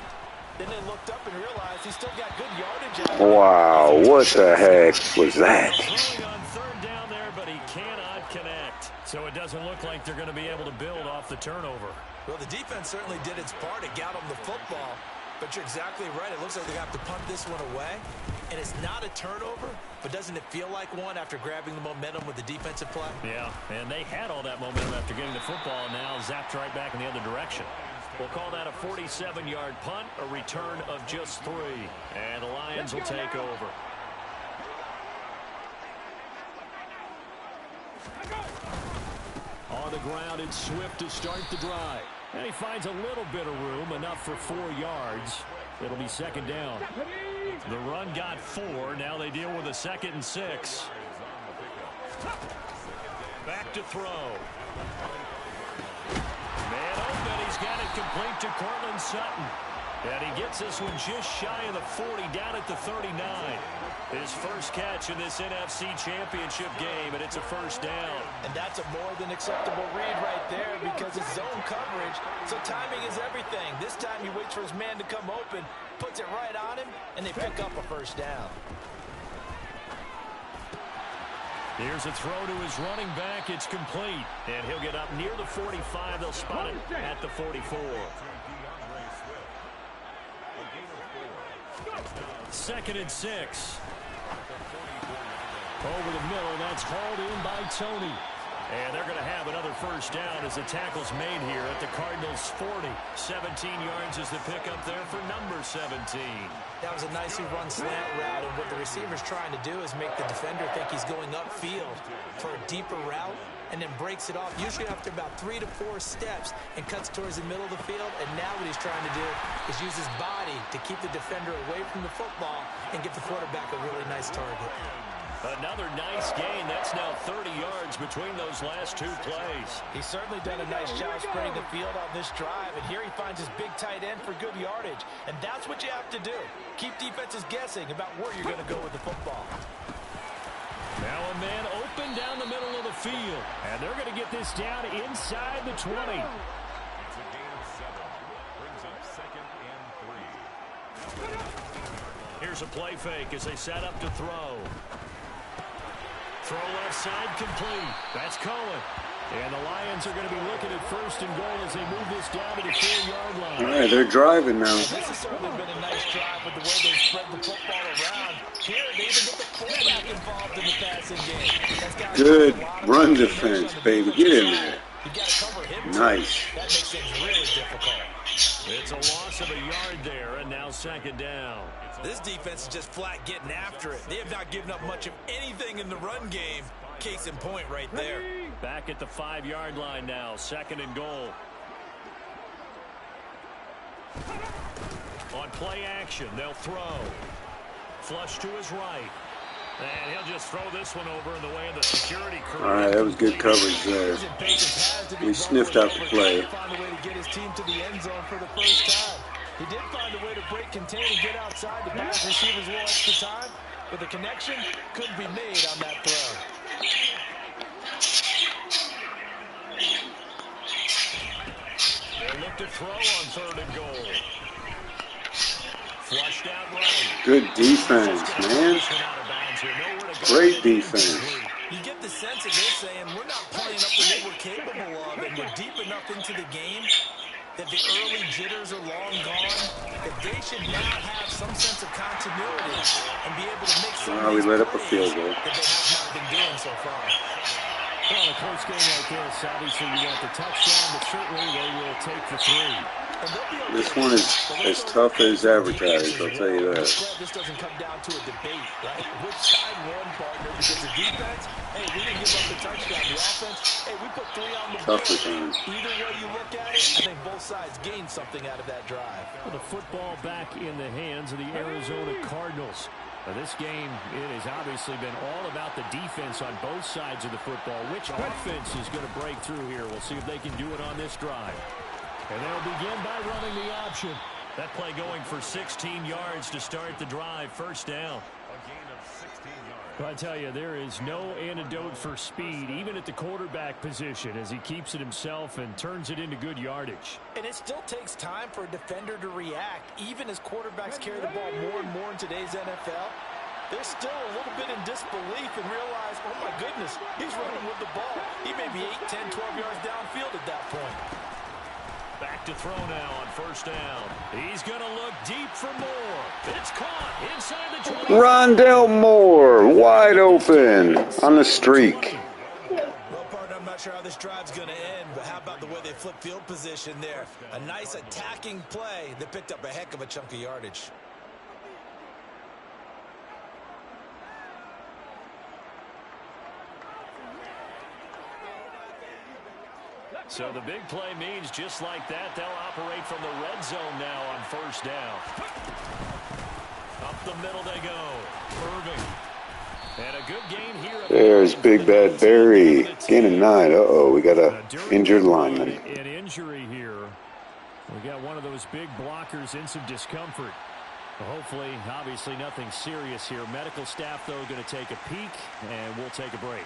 [SPEAKER 4] Then they looked up and realized he still got good yardage out.
[SPEAKER 1] Wow, what the heck was that?
[SPEAKER 3] Throwing on third down there, but he cannot connect. So it doesn't look like they're going to be able to build off the turnover.
[SPEAKER 4] Well, the defense certainly did its part to get them the football. But you're exactly right. It looks like they have to punt this one away. And it's not a turnover, but doesn't it feel like one after grabbing the momentum with the defensive play?
[SPEAKER 3] Yeah, and they had all that momentum after getting the football, and now zapped right back in the other direction. We'll call that a 47-yard punt, a return of just 3. And the Lions will take over. On the ground, it's Swift to start the drive. And he finds a little bit of room, enough for 4 yards. It'll be second down. The run got 4. Now they deal with a 2nd and 6. Back to throw. Man open. He's got it complete to Cortland Sutton. And he gets this one just shy of the 40, down at the 39. His first catch in this NFC Championship game, and it's a first down.
[SPEAKER 4] And that's a more than acceptable read right there because it's zone coverage, so timing is everything. This time he waits for his man to come open, puts it right on him, and they pick up a first down.
[SPEAKER 3] Here's a throw to his running back. It's complete, and he'll get up near the 45. They'll spot it at the 44. 2nd and 6. Over the middle, that's hauled in by Tony. And they're going to have another first down as the tackle's made here at the Cardinals' 40. 17 yards is the pickup there for number 17.
[SPEAKER 4] That was a nicely run slant route, and what the receiver's trying to do is make the defender think he's going upfield for a deeper route, and then breaks it off, usually after about 3 to 4 steps, and cuts towards the middle of the field. And now what he's trying to do is use his body to keep the defender away from the football and give the quarterback a really nice target.
[SPEAKER 3] Another nice gain. That's now 30 yards between those last 2 plays.
[SPEAKER 4] He's certainly done a nice job spreading the field on this drive, and here he finds his big tight end for good yardage. And that's what you have to do. Keep defenses guessing about where you're going to go with the football.
[SPEAKER 3] Now a man open down the middle of the field, and they're going to get this down inside the 20.
[SPEAKER 5] It's a gain of 7. Brings up 2nd and 3.
[SPEAKER 3] Here's a play fake as they set up to throw. Throw left side complete. That's Cohen. And the Lions are going to be looking at 1st and goal as they move this down to the 4-yard line.
[SPEAKER 1] All right, they're driving now.
[SPEAKER 4] This has certainly been a nice drive with the way they spread the football around. Here, they even get the quarterback involved in the passing game.
[SPEAKER 1] Good run defense, baby. Get in there.
[SPEAKER 4] You got to cover him.
[SPEAKER 1] Nice.
[SPEAKER 4] That makes things really difficult.
[SPEAKER 3] It's a loss of a yard there, and now 2nd down.
[SPEAKER 4] This defense is just flat getting after it. They have not given up much of anything in the run game. Case in point right there.
[SPEAKER 3] Back at the 5-yard line now, 2nd and goal. On play action, they'll throw. Flush to his right. And he'll just throw this one over in the way of the security crew.
[SPEAKER 1] All right, that was good coverage there. We sniffed out the play.
[SPEAKER 4] Found a way to get his team to the end zone for the first time. He did find a way to break contain and get outside to buy his receivers a little extra time, but the connection couldn't be made on that throw.
[SPEAKER 3] They'll look to throw on 3rd and goal. Flushed out right.
[SPEAKER 1] Good defense, man. Great defense.
[SPEAKER 4] You get the sense that they're saying we're not playing up to what we're capable of, and we're deep enough into the game that the early jitters are long gone, that they should now have some sense of continuity and be able to make some of these
[SPEAKER 1] We let up a
[SPEAKER 4] plays
[SPEAKER 1] field goal.
[SPEAKER 4] that they have not been doing so far.
[SPEAKER 3] Well, a close game like this, obviously you want the touchdown, but certainly they will take the 3.
[SPEAKER 1] This one is as tough as advertised, I'll tell you that.
[SPEAKER 4] This doesn't come down to a debate, right? Which side won, partner? Because the defense, hey, we didn't give up the touchdown. The offense, hey, we put 3 on the board.
[SPEAKER 1] Tougher times.
[SPEAKER 4] Either way you look at it, I think both sides gained something out of that drive.
[SPEAKER 3] Well, the football back in the hands of the Arizona Cardinals. Now, this game, it has obviously been all about the defense on both sides of the football. Which offense is going to break through here? We'll see if they can do it on this drive. And they'll begin by running the option. That play going for 16 yards to start the drive. First down.
[SPEAKER 5] A gain of 16 yards.
[SPEAKER 3] Well, I tell you, there is no antidote for speed, even at the quarterback position, as he keeps it himself and turns it into good yardage.
[SPEAKER 4] And it still takes time for a defender to react. Even as quarterbacks carry the ball more and more in today's NFL, they're still a little bit in disbelief and realize, oh my goodness, he's running with the ball. He may be 8, 10, 12 yards downfield at that point.
[SPEAKER 3] Back to throw now on first down. He's going to look deep for more. It's caught inside the 20.
[SPEAKER 1] Rondell Moore, wide open on the streak.
[SPEAKER 4] Well, partner, I'm not sure how this drive's going to end, but how about the way they flip field position there? A nice attacking play that picked up a heck of a chunk of yardage.
[SPEAKER 3] So the big play means just like that, they'll operate from the red zone now on first down. Up the middle they go. Irving. And a good gain here.
[SPEAKER 1] There's Big Bad Barry. Gain of 9. Uh-oh, we got a injured lineman.
[SPEAKER 3] An injury here. We got one of those big blockers in some discomfort. Well, hopefully, obviously nothing serious here. Medical staff, though, going to take a peek, and we'll take a break.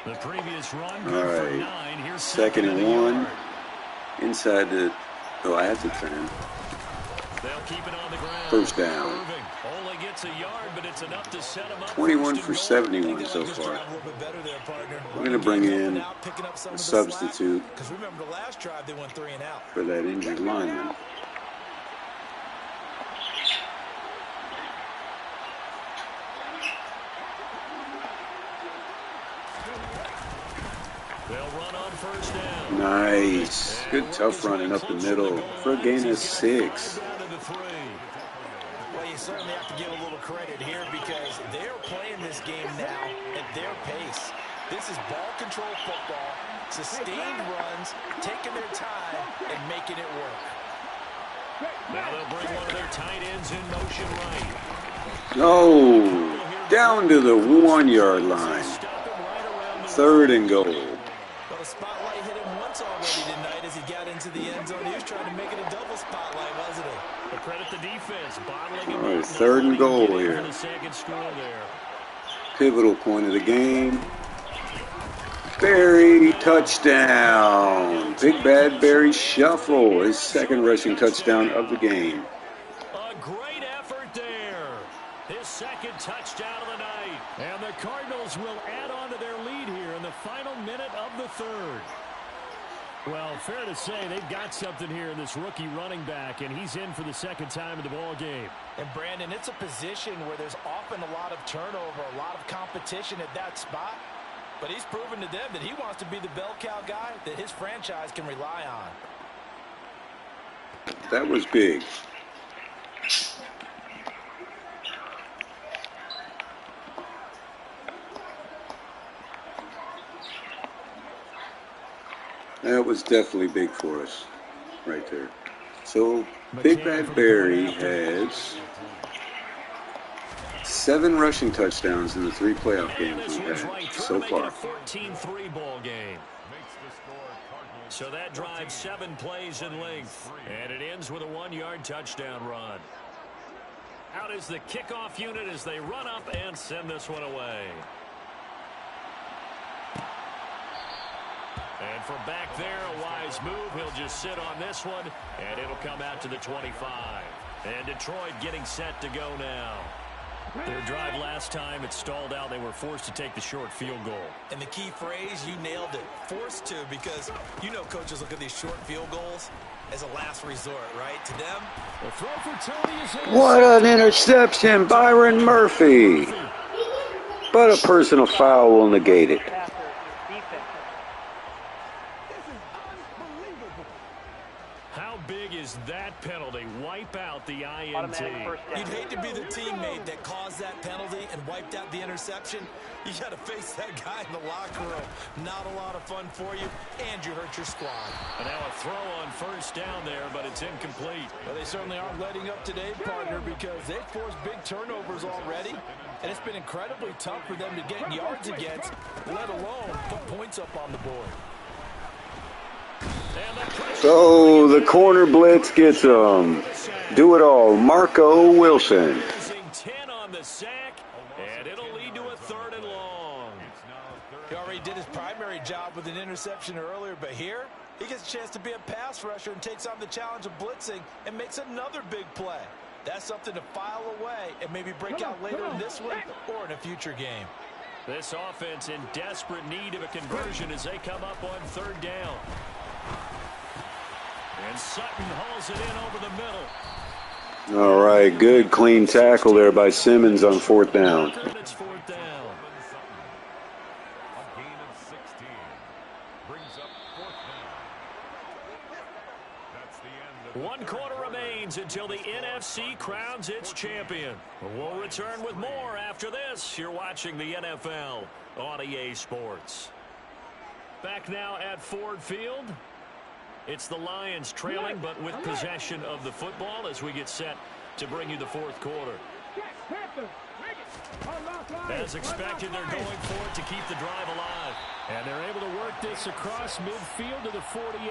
[SPEAKER 3] The previous run, good for 9. Here's
[SPEAKER 1] second and 1. Inside the... Oh, I have to turn.
[SPEAKER 3] They'll keep it on the ground.
[SPEAKER 1] First down.
[SPEAKER 3] Irving only gets a yard, but it's enough to set him up.
[SPEAKER 1] 21 for 71 so far. We're going to bring in a substitute for that injured lineman. Nice. Good tough running up the middle for a gain of 6.
[SPEAKER 4] Well, you certainly have to give a little credit here because they're playing this game now at their pace. This is ball control football, sustained runs, taking their time, and making it work.
[SPEAKER 3] Now they'll bring one of their tight ends in motion right.
[SPEAKER 1] No. Down to the 1-yard line. 3rd and goal.
[SPEAKER 4] Well, the spotlight hit him once already tonight as he got into the end zone. He was trying to make it a double spotlight, wasn't he?
[SPEAKER 3] But credit the defense, bottling
[SPEAKER 1] All right, 3rd and goal here. Pivotal point of the game. Barry, touchdown. Big Bad Barry Shuffle, his 2nd rushing touchdown of the game.
[SPEAKER 3] A great effort there. His 2nd touchdown of the night. And the Cardinals will add on to their lead here in the final minute of the 3rd. Well, fair to say they've got something here in this rookie running back, and he's in for the 2nd time in the ball game.
[SPEAKER 4] And Brandon, it's a position where there's often a lot of turnover, a lot of competition at that spot. But he's proven to them that he wants to be the bell cow guy that his franchise can rely on.
[SPEAKER 1] That was big. That was definitely big for us right there. So Big Bad Barry has 7 rushing touchdowns in the 3 playoff games we've had so far.
[SPEAKER 3] 14-3 ball game. So that drives 7 plays in length, and it ends with a 1-yard touchdown run. Out is the kickoff unit as they run up and send this one away. And from back there, a wise move. He'll just sit on this one, and it'll come out to the 25. And Detroit getting set to go now. Their drive last time, it stalled out. They were forced to take the short field goal.
[SPEAKER 4] And the key phrase, you nailed it. Forced to, because you know coaches look at these short field goals as a last resort, right? To them.
[SPEAKER 3] The throw for Tony is
[SPEAKER 1] What an interception, Byron Murphy. But a personal foul will negate it.
[SPEAKER 3] How big is that penalty? Wipe out the INT.
[SPEAKER 4] You'd hate to be the teammate that caused that penalty and wiped out the interception. You got to face that guy in the locker room. Not a lot of fun for you, and you hurt your squad.
[SPEAKER 3] And now a throw on first down there, but it's incomplete.
[SPEAKER 5] Well, they certainly aren't letting up today, partner, because they've forced big turnovers already, and it's been incredibly tough for them to get yards against, let alone put points up on the board.
[SPEAKER 1] So the corner blitz gets do it all. Marco Wilson.
[SPEAKER 3] 10 on the sack, and it'll lead to a 3rd and long.
[SPEAKER 4] He already did his primary job with an interception earlier, but here he gets a chance to be a pass rusher and takes on the challenge of blitzing and makes another big play. That's something to file away and maybe break out later in this one or in a future game.
[SPEAKER 3] This offense in desperate need of a conversion as they come up on 3rd down. And Sutton hauls it in over the middle.
[SPEAKER 1] All right, good clean tackle there by Simmons on 4th down.
[SPEAKER 3] It's 4th down.
[SPEAKER 5] A gain of 16 brings up 4th down. That's the end of
[SPEAKER 3] 1 quarter remains until the NFC crowns its champion. We'll return with more after this. You're watching the NFL on EA Sports. Back now at Ford Field. It's the Lions trailing, but with possession of the football as we get set to bring you the 4th quarter. As expected, they're going for it to keep the drive alive. And they're able to work this across midfield to the 48.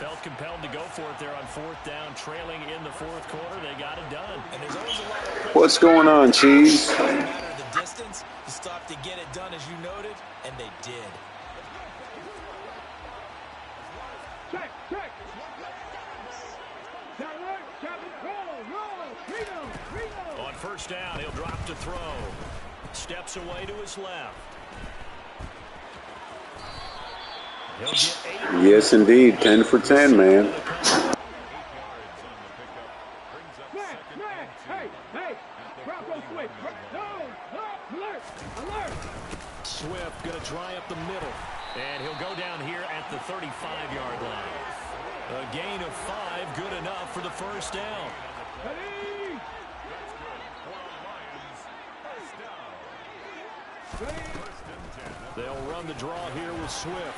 [SPEAKER 3] Felt compelled to go for it there on 4th down, trailing in the 4th quarter. They got it done.
[SPEAKER 4] And there's always a lot of
[SPEAKER 1] What's going on, Cheese?
[SPEAKER 4] no matter the distance, you still have to get it done as you noted, and they did.
[SPEAKER 7] Check, check.
[SPEAKER 3] On 1st down, he'll drop to throw. Steps away to his left. He'll get 8.
[SPEAKER 1] Yes, indeed. 10 for 10, man.
[SPEAKER 7] Hey, hey. Bronco switch. No, alert, alert.
[SPEAKER 3] Swift going to dry up the middle. And he'll go down here at the 35-yard line. A gain of 5, good enough for the 1st down.
[SPEAKER 7] Ready.
[SPEAKER 3] They'll run the draw here with Swift.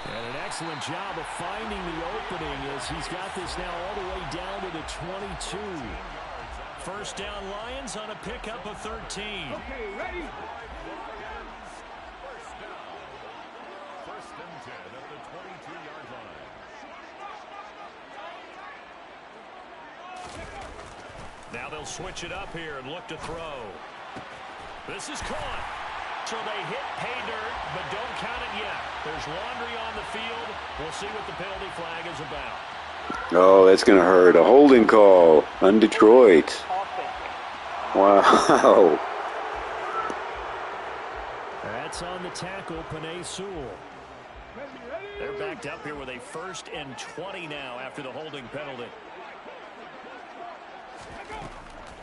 [SPEAKER 3] And an excellent job of finding the opening as he's got this now all the way down to the 22. 1st down Lions on a pickup of 13.
[SPEAKER 7] Okay, ready.
[SPEAKER 5] 1st and 10 at the 22-yard line.
[SPEAKER 3] Now they'll switch it up here and look to throw. This is caught. So they hit pay dirt, but don't count it yet. There's laundry on the field. We'll see what the penalty flag is about.
[SPEAKER 1] Oh, that's going to hurt. A holding call on Detroit. Wow.
[SPEAKER 3] That's on the tackle, Penei Sewell. They're backed up here with a 1st and 20 now after the holding penalty.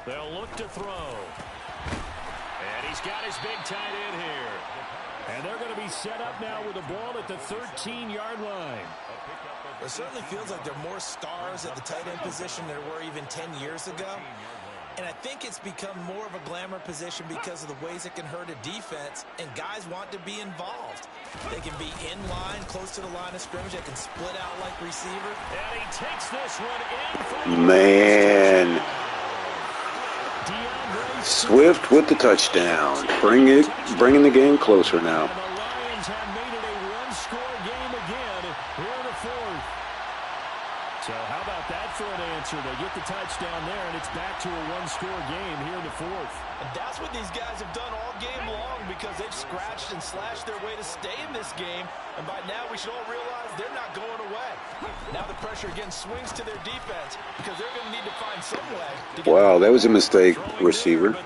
[SPEAKER 3] They'll look to throw. And he's got his big tight end here. And they're going to be set up now with the ball at the 13-yard line.
[SPEAKER 4] It certainly feels like there are more stars at the tight end position than there were even 10 years ago. And I think it's become more of a glamour position because of the ways it can hurt a defense, and guys want to be involved. They can be in line, close to the line of scrimmage. They can split out like receiver.
[SPEAKER 3] And he takes this one in for
[SPEAKER 1] Man. Swift with the touchdown. Bringing the game closer now.
[SPEAKER 3] And the Lions have made it a one-score game again here in the 4th. So how about that for an answer? They get the touchdown there, and it's back to a one-score game here in the 4th.
[SPEAKER 4] And that's what these guys have done all game long because they've scratched and slashed their way to stay in this game. And by now, we should all realize they're not going away. Now the pressure again swings to their defense because they're going to need to find some way to get.
[SPEAKER 1] Wow, that was a mistake, receiver.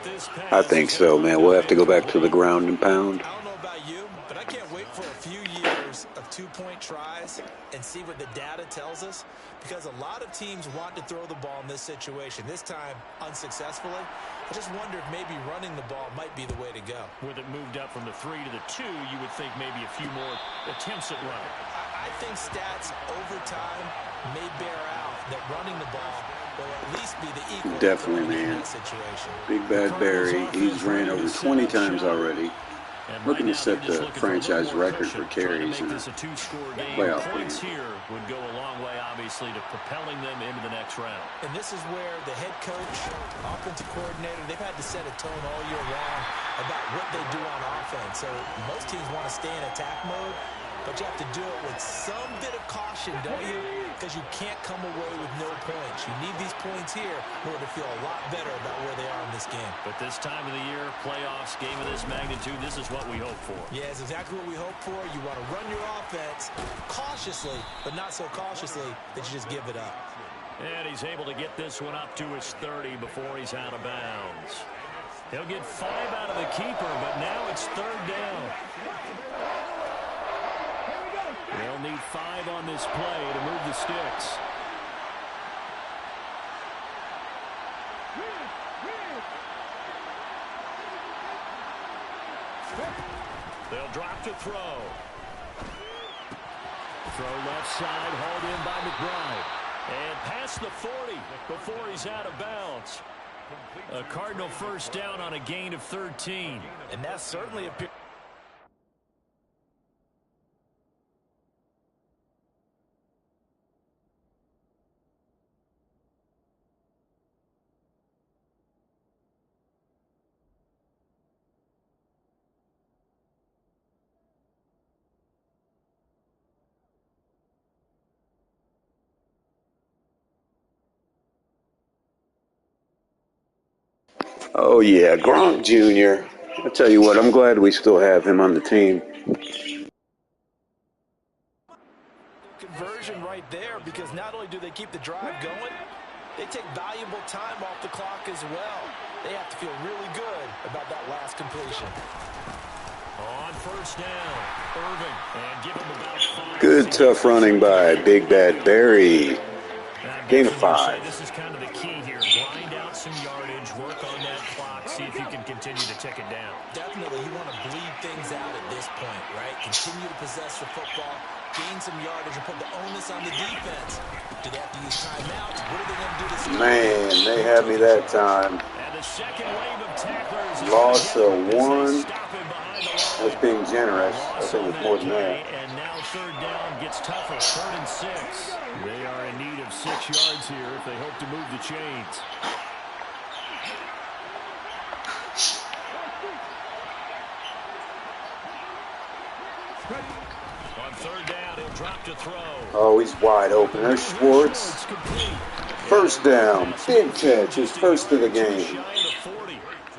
[SPEAKER 1] I think so, man. We'll have to go back to the ground and pound.
[SPEAKER 4] I don't know about you, but I can't wait for a few years of two-point tries and see what the data tells us, because a lot of teams want to throw the ball in this situation, this time unsuccessfully. I just wonder if maybe running the ball might be the way to go.
[SPEAKER 3] With it moved up from the 3 to the 2, you would think maybe a few more attempts at running.
[SPEAKER 4] I think stats over time may bear out that running the ball will at least be the equal.
[SPEAKER 1] Definitely,
[SPEAKER 4] in
[SPEAKER 1] man.
[SPEAKER 4] that situation.
[SPEAKER 1] Big Bad Barry, he's ran over 20 times already. Looking to set the franchise record for carries in a playoff
[SPEAKER 3] Points
[SPEAKER 1] game.
[SPEAKER 3] here would go a long way, obviously, to propelling them into the next round.
[SPEAKER 4] And this is where the head coach, offensive coordinator, they've had to set a tone all year long about what they do on offense. So most teams want to stay in attack mode, but you have to do it with some bit of caution, don't you? Because you can't come away with no points. You need these points here in order to feel a lot better about where they are in this game.
[SPEAKER 3] But this time of the year, playoffs, game of this magnitude, this is what we hope for.
[SPEAKER 4] Yeah, it's exactly what we hope for. You want to run your offense cautiously, but not so cautiously that you just give it up.
[SPEAKER 3] And he's able to get this one up to his 30 before he's out of bounds. He'll get 5 out of the keeper, but now it's 3rd down. They'll need 5 on this play to move the sticks. They'll drop to throw. Throw left side, hauled in by McBride. And past the 40 before he's out of bounds. A Cardinal first down on a gain of 13.
[SPEAKER 4] And that's certainly a...
[SPEAKER 1] Oh, yeah, Gronk Jr. I tell you what, I'm glad we still have him on the team.
[SPEAKER 4] Conversion right there, because not only do they keep the drive going, they take valuable time off the clock as well. They have to feel really good about that last completion.
[SPEAKER 3] On first down, Irving, and give him about 5.
[SPEAKER 1] Good tough running by Big Bad Barry. Gain of 5.
[SPEAKER 3] This is kind of the key here. Grind out some yardage, work on that clock, see if you can continue to tick it down.
[SPEAKER 4] Definitely, you want to bleed things out at this point, right? Continue to possess the football, gain some yardage, and put the onus on the defense. Do they have to use timeouts? What are they going to do this?
[SPEAKER 1] Man, they had me that time.
[SPEAKER 3] And the second wave of tacklers.
[SPEAKER 1] Loss of 1. That's being generous. I think it's more than that.
[SPEAKER 3] And now 3rd down gets tougher. 3rd and 6. They are in need of 6 yards here if they hope to move the chains. On 3rd down, he'll drop to throw.
[SPEAKER 1] Oh, he's wide open. There's Schwartz. First down. Big catch. His first of the game.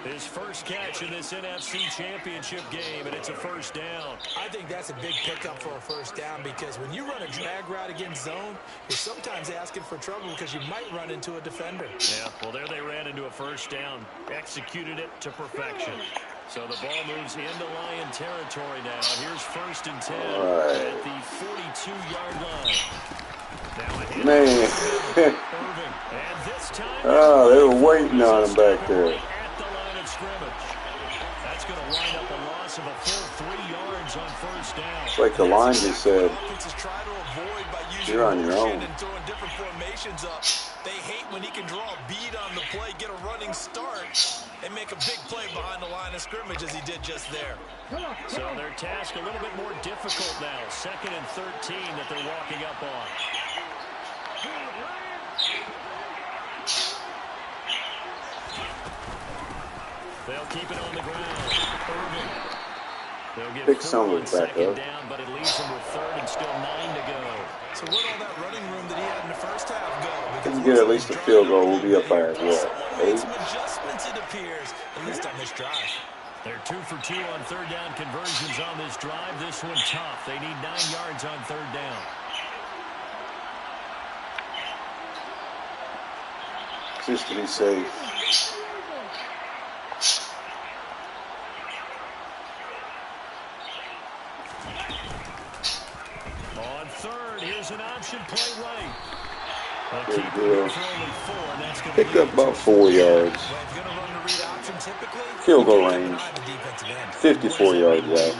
[SPEAKER 3] His first catch in this NFC Championship game, and it's a first down.
[SPEAKER 4] I think that's a big pickup for a first down, because when you run a drag route against zone, you're sometimes asking for trouble because you might run into a defender.
[SPEAKER 3] Yeah, well, there they ran into a first down, executed it to perfection. So the ball moves into Lion territory now. Here's 1st and 10 at the 42-yard line.
[SPEAKER 1] Man.
[SPEAKER 3] Irving, and this time,
[SPEAKER 1] Oh, they were waiting on him back there.
[SPEAKER 3] Scrimmage. That's going to wind up a loss of a full 3 yards on first down.
[SPEAKER 1] It's like the line just said, you're on your own.
[SPEAKER 4] And throwing different formations up. They hate when he can draw a bead on the play, get a running start, and make a big play behind the line of scrimmage as he did just there.
[SPEAKER 3] So their task a little bit more difficult now. 2nd and 13 that they're walking up on. They'll keep it on the ground. Irving. They'll get
[SPEAKER 1] Big
[SPEAKER 3] 4 on
[SPEAKER 1] back
[SPEAKER 3] 2nd
[SPEAKER 1] up.
[SPEAKER 3] down, but it leaves them with 3rd and still 9 to go.
[SPEAKER 4] So where'd all that running room that he had in the first half go?
[SPEAKER 1] If we can get at least a field goal, we'll be up by, what, 8?
[SPEAKER 4] Some adjustments, it appears, at least on this drive.
[SPEAKER 3] They're 2 for 2 on 3rd down conversions on this drive. This one tough. They need 9 yards on 3rd down.
[SPEAKER 1] Just to be safe.
[SPEAKER 3] On 3rd, here's an option play right.
[SPEAKER 1] Good deal. Picked up about 4 yards. Field goal range. 54 yards out.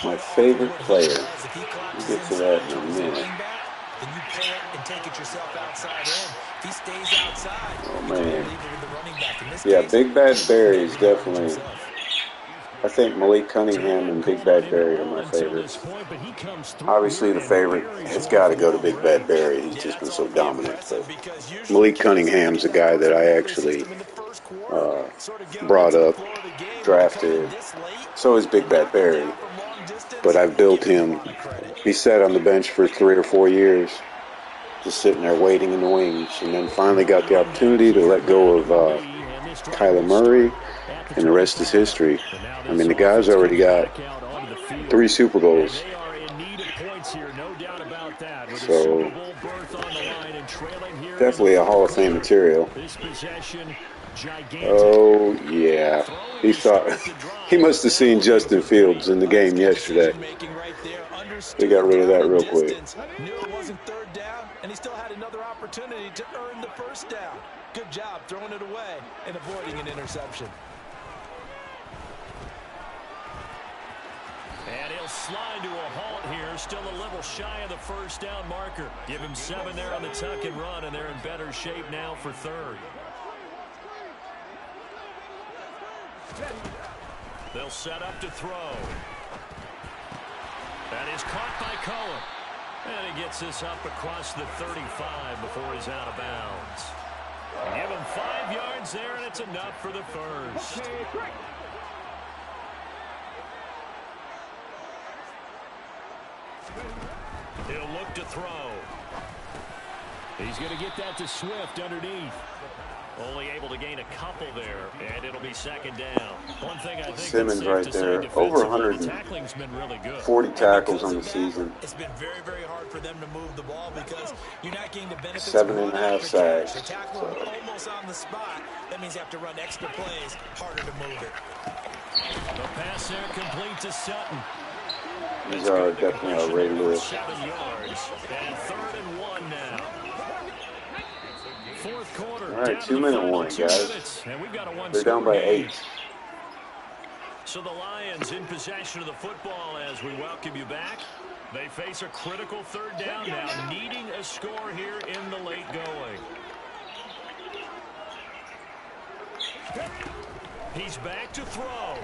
[SPEAKER 1] My favorite player. We'll get to that in a minute.
[SPEAKER 4] Then you pull it and take it yourself outside in. If he stays outside,
[SPEAKER 1] oh, man.
[SPEAKER 4] Yeah,
[SPEAKER 1] Big Bad Barry is definitely... I think Malik Cunningham and Big Bad Barry are my favorites. Obviously, the favorite has got to go to Big Bad Barry. He's just been so dominant. But Malik Cunningham's a guy that I actually brought up, drafted. So is Big Bad Barry. but I've built him. He sat on the bench for 3 or 4 years, just sitting there waiting in the wings, and then finally got the opportunity to let go of Kyler Murray, and the rest is history. I mean, the guy's already got 3 Super Bowls. So, definitely a Hall of Fame material. Oh, yeah. He must have seen Justin Fields in the game yesterday. They got rid of that real quick.
[SPEAKER 4] Knew it wasn't third down, and he still had another opportunity to earn the first down. Good job throwing it away and avoiding an interception.
[SPEAKER 3] And he'll slide to a halt here, still a little shy of the first down marker. Give him 7 there on the tuck and run, and they're in better shape now for third. They'll set up to throw. That is caught by Cohen. And he gets this up across the 35 before he's out of bounds. Give him 5 yards there, and it's enough for the first. He'll look to throw. He's going to get that to Swift underneath. Only able to gain a couple there, and it'll be second down. One thing I think
[SPEAKER 1] Simmons right there, over 140 tackles on the season.
[SPEAKER 4] It's been very, very hard for them to move the ball because you're not getting the benefits.
[SPEAKER 1] 7.5 sacks.
[SPEAKER 4] They tackle him almost on the spot. That means you have to run extra plays, harder to move it.
[SPEAKER 3] The pass there complete to Sutton.
[SPEAKER 1] These are definitely our Ray Lewis.
[SPEAKER 3] 7 yards, and 3rd and 1 now. Fourth quarter.
[SPEAKER 1] All right, 2-minute warning, guys. They're down by 8.
[SPEAKER 3] So the Lions in possession of the football as we welcome you back. They face a critical 3rd down now, needing a score here in the late going. He's back to throw.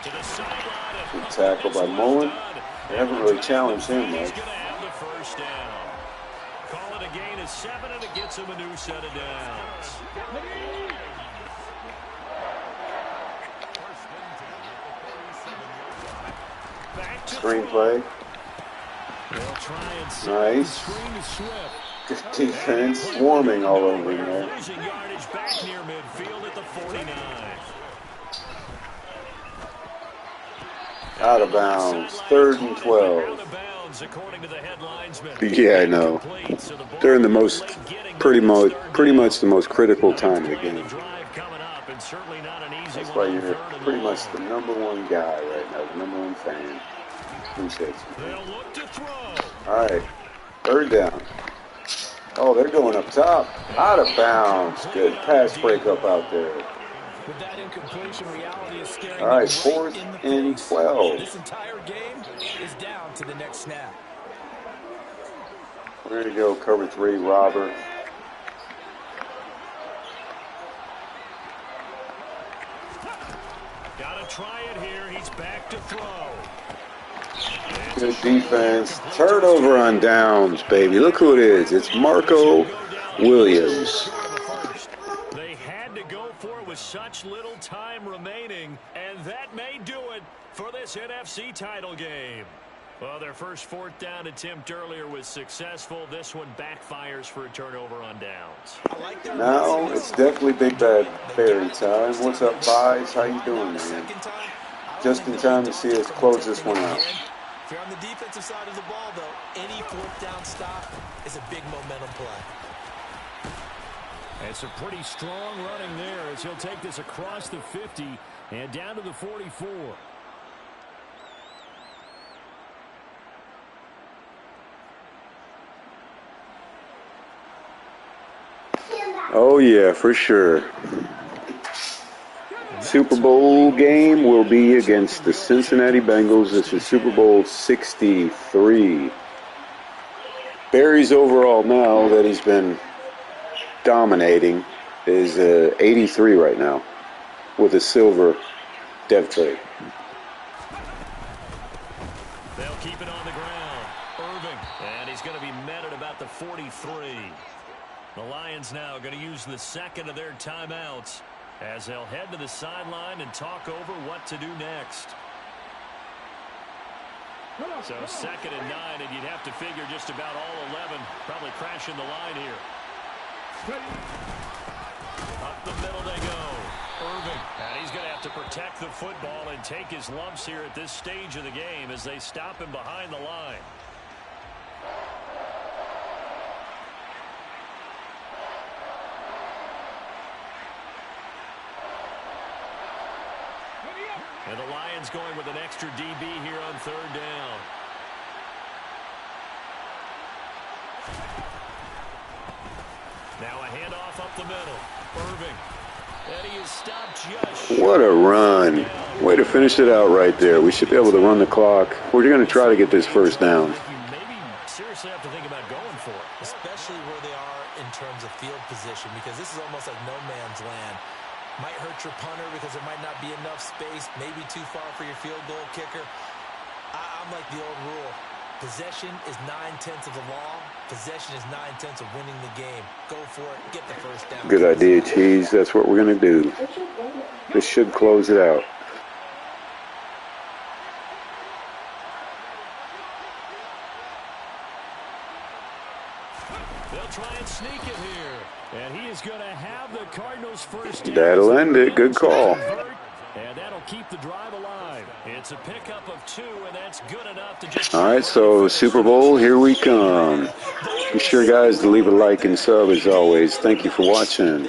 [SPEAKER 3] To the sideline.
[SPEAKER 1] Good tackle by Mullen. They haven't really challenged him much.
[SPEAKER 3] He's going to have the first down. Call it a gain of 7, and it gets him a new set of downs.
[SPEAKER 1] Screenplay. Nice. Good defense. Swarming all over him there.
[SPEAKER 3] Losing yardage back near midfield at the 49.
[SPEAKER 1] Out of bounds. 3rd and 12. Yeah, I know. They're in the most, pretty much the most critical time of the game. That's why you're pretty much the #1 guy right now, the #1 fan. Appreciate you. All right, 3rd down. Oh, they're going up top. Out of bounds. Good pass breakup out there.
[SPEAKER 4] With that incompletion, reality is scaring.
[SPEAKER 1] All right, 4th and 12.
[SPEAKER 4] This entire game is down to the next snap.
[SPEAKER 1] We're going to go cover 3, Robert.
[SPEAKER 3] Gotta try it here. He's back to throw.
[SPEAKER 1] Good defense. Turnover on downs, baby. Look who it is. It's Marco Williams.
[SPEAKER 3] They had to go for it with such little time remaining, and that may do it for this NFC title game. Well, their first 4th down attempt earlier was successful. This one backfires for a turnover on downs.
[SPEAKER 1] Now it's definitely Big Bad Barry time. What's up, Pies? How you doing, man? Just in time to see us close this one out.
[SPEAKER 4] If you're on the defensive side of the ball, though, any 4th down stop is a big momentum play.
[SPEAKER 3] It's a pretty strong running there as he'll take this across the 50 and down to the 44.
[SPEAKER 1] Oh, yeah, for sure. Super Bowl game will be against the Cincinnati Bengals. This is Super Bowl 63. Barry's overall now that he's been dominating is 83 right now with a silver dev trade.
[SPEAKER 3] They'll keep it on the ground. Irving, and he's going to be met at about the 43. The Lions now going to use the 2nd of their timeouts as they'll head to the sideline and talk over what to do next. So 2nd and 9, and you'd have to figure just about all 11 probably crashing the line here. Up the middle they go. Irving. And he's going to have to protect the football and take his lumps here at this stage of the game as they stop him behind the line. And the Lions going with an extra DB here on 3rd down. Now a handoff up the middle. Irving. And he is stopped just short.
[SPEAKER 1] What a run. Way to finish it out right there. We should be able to run the clock. We're going to try to get this first down.
[SPEAKER 3] You maybe seriously have to think about going for it.
[SPEAKER 4] Especially where they are in terms of field position, because this is almost like no man's land. Might hurt your punter because there might not be enough space, maybe too far for your field goal kicker. I'm like the old rule. Possession is 9/10 of the law. Possession is 9/10 of winning the game. Go for it. Get the first down.
[SPEAKER 1] Good idea, Cheese. That's what we're going to do. This should close it out.
[SPEAKER 3] They'll try and sneak it here. And he is going to have the Cardinals first down.
[SPEAKER 1] That'll end it. Good call.
[SPEAKER 3] And that'll keep the drive alive. It's a pickup of 2, and that's good enough to just...
[SPEAKER 1] All right, so Super Bowl, here we come. Be sure, guys, to leave a like and sub as always. Thank you for watching.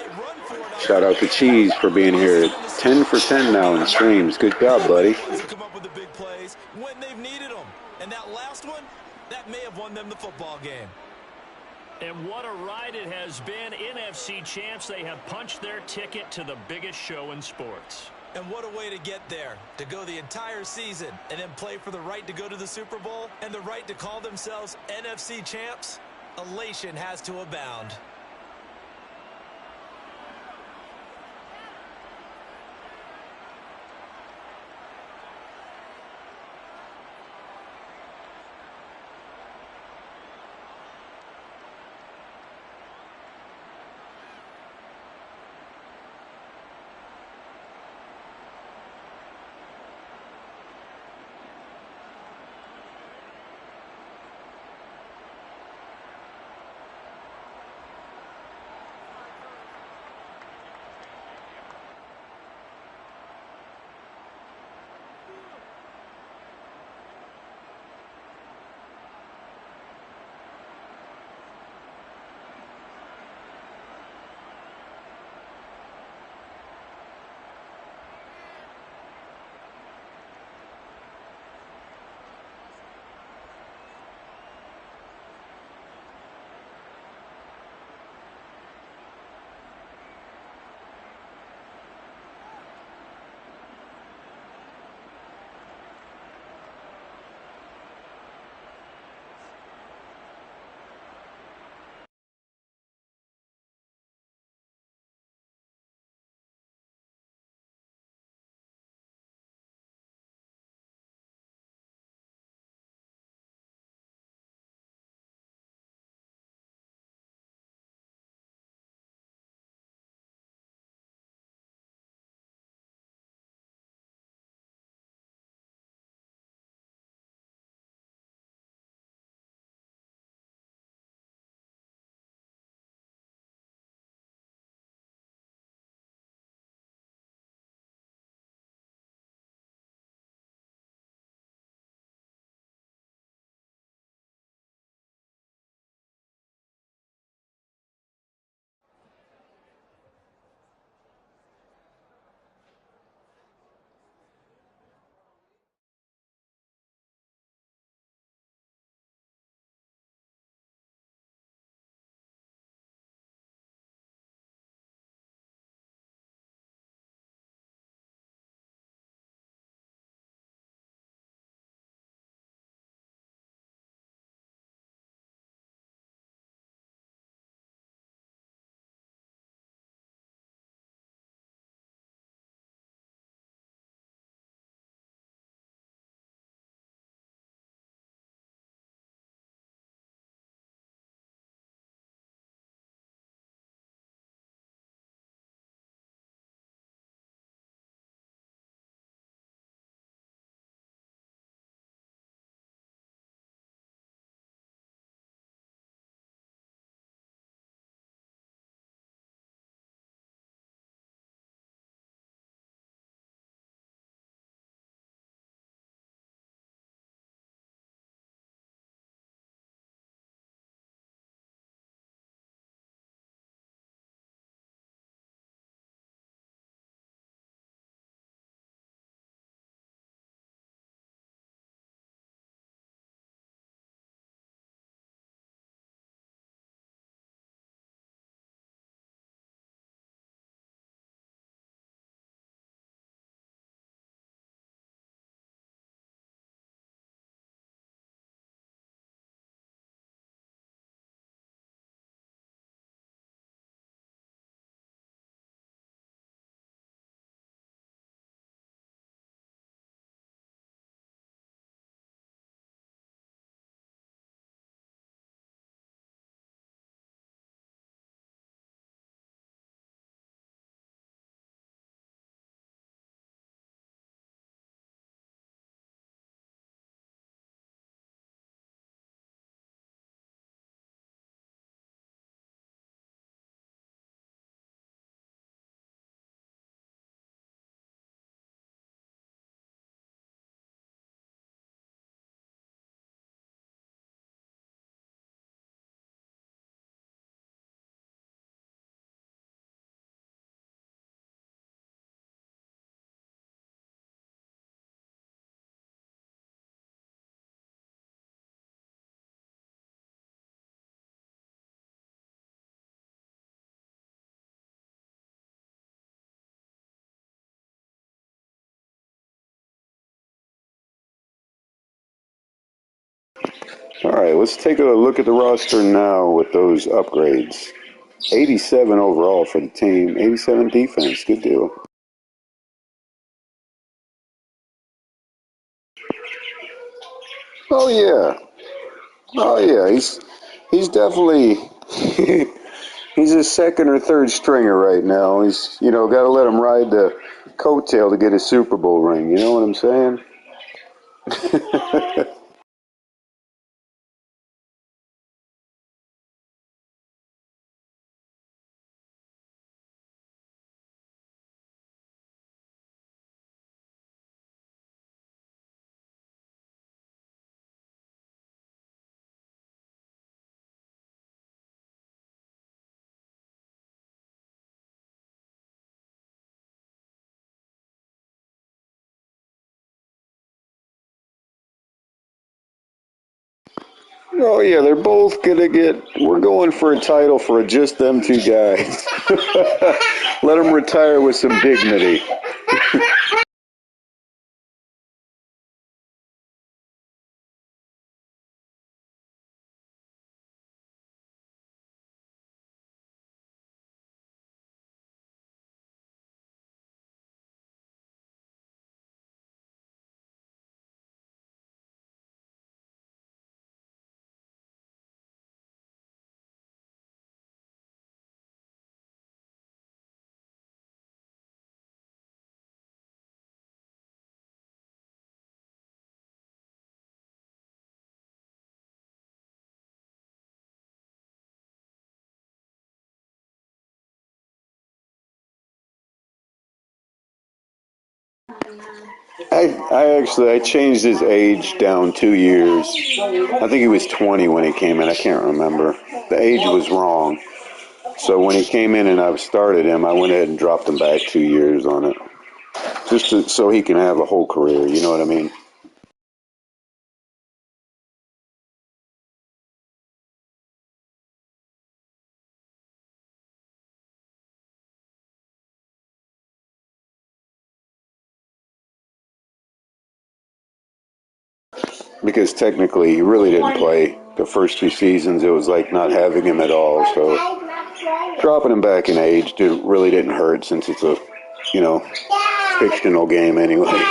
[SPEAKER 1] Shout out to Cheese for being here. 10 for 10 now in streams. Good job, buddy.
[SPEAKER 4] Come up with the big plays when they've needed them. And that last one, that may have won them the football game.
[SPEAKER 3] And what a ride it has been. NFC champs, they have punched their ticket to the biggest show in sports.
[SPEAKER 4] And what a way to get there, to go the entire season and then play for the right to go to the Super Bowl and the right to call themselves NFC champs. Elation has to abound.
[SPEAKER 1] All right, let's take a look at the roster now with those upgrades. 87 overall for the team, 87 defense. Good deal. Oh yeah. Oh yeah, he's definitely he's a second or third stringer right now. He's got to let him ride the coattail to get his Super Bowl ring. You know what I'm saying? Oh yeah, they're both gonna get. We're going for a title for just them two guys. Let them retire with some dignity. I changed his age down 2 years. I think he was 20 when he came in. I can't remember. The age was wrong. So when he came in and I started him, I went ahead and dropped him back 2 years on it, so he can have a whole career. You know what I mean? Because technically he really didn't play the first 2 seasons. It was like not having him at all. So dropping him back in age really didn't hurt since it's a, you know, fictional game anyway.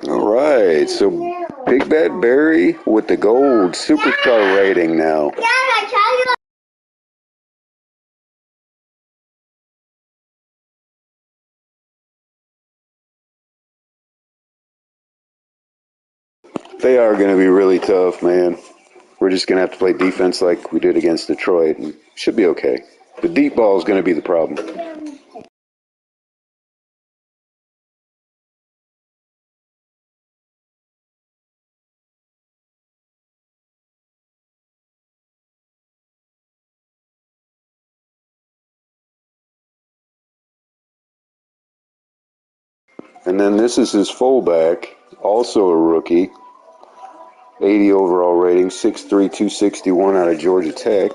[SPEAKER 1] All right, so Big Bad Barry with the gold superstar rating now. They are going to be really tough, man. We're just going to have to play defense like we did against Detroit, and should be okay. The deep ball is going to be the problem. And then this is his fullback, also a rookie. 80 overall rating, 6'3", 261 out of Georgia Tech.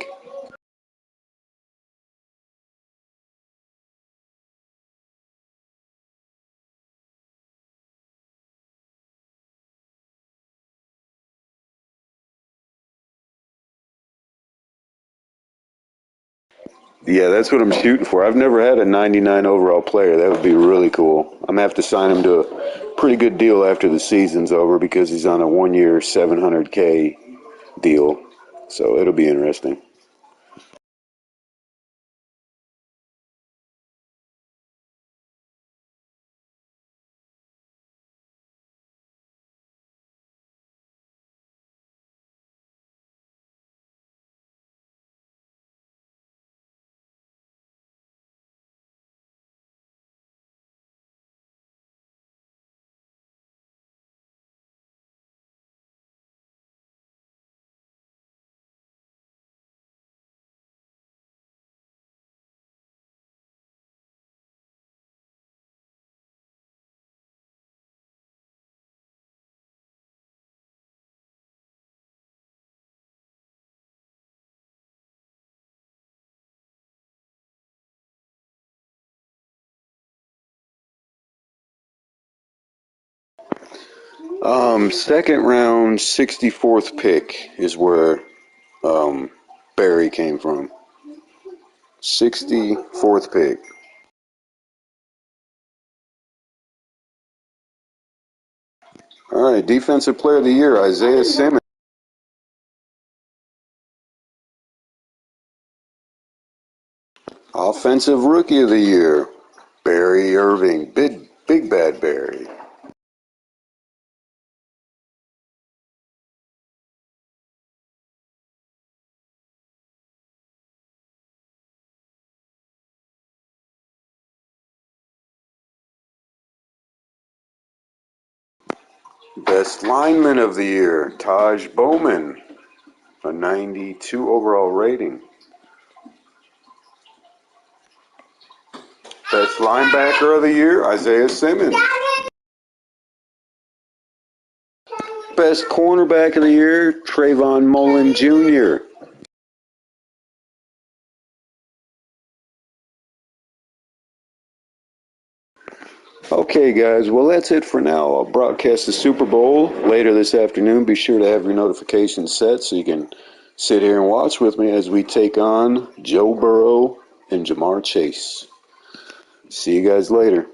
[SPEAKER 1] Yeah, that's what I'm shooting for. I've never had a 99 overall player. That would be really cool. I'm going to have to sign him to a pretty good deal after the season's over because he's on a 1-year $700K deal. So it'll be interesting. Second round, 64th pick is where Barry came from. 64th pick. All right, Defensive Player of the Year, Isaiah Simmons. Offensive Rookie of the Year, Barry Irving, Big Bad Barry. Best Lineman of the Year, Taj Bowman, a 92 overall rating. Best Linebacker of the Year, Isaiah Simmons. Best Cornerback of the Year, Trayvon Mullen Jr. Okay, guys, well, that's it for now. I'll broadcast the Super Bowl later this afternoon. Be sure to have your notifications set so you can sit here and watch with me as we take on Joe Burrow and Jamar Chase. See you guys later.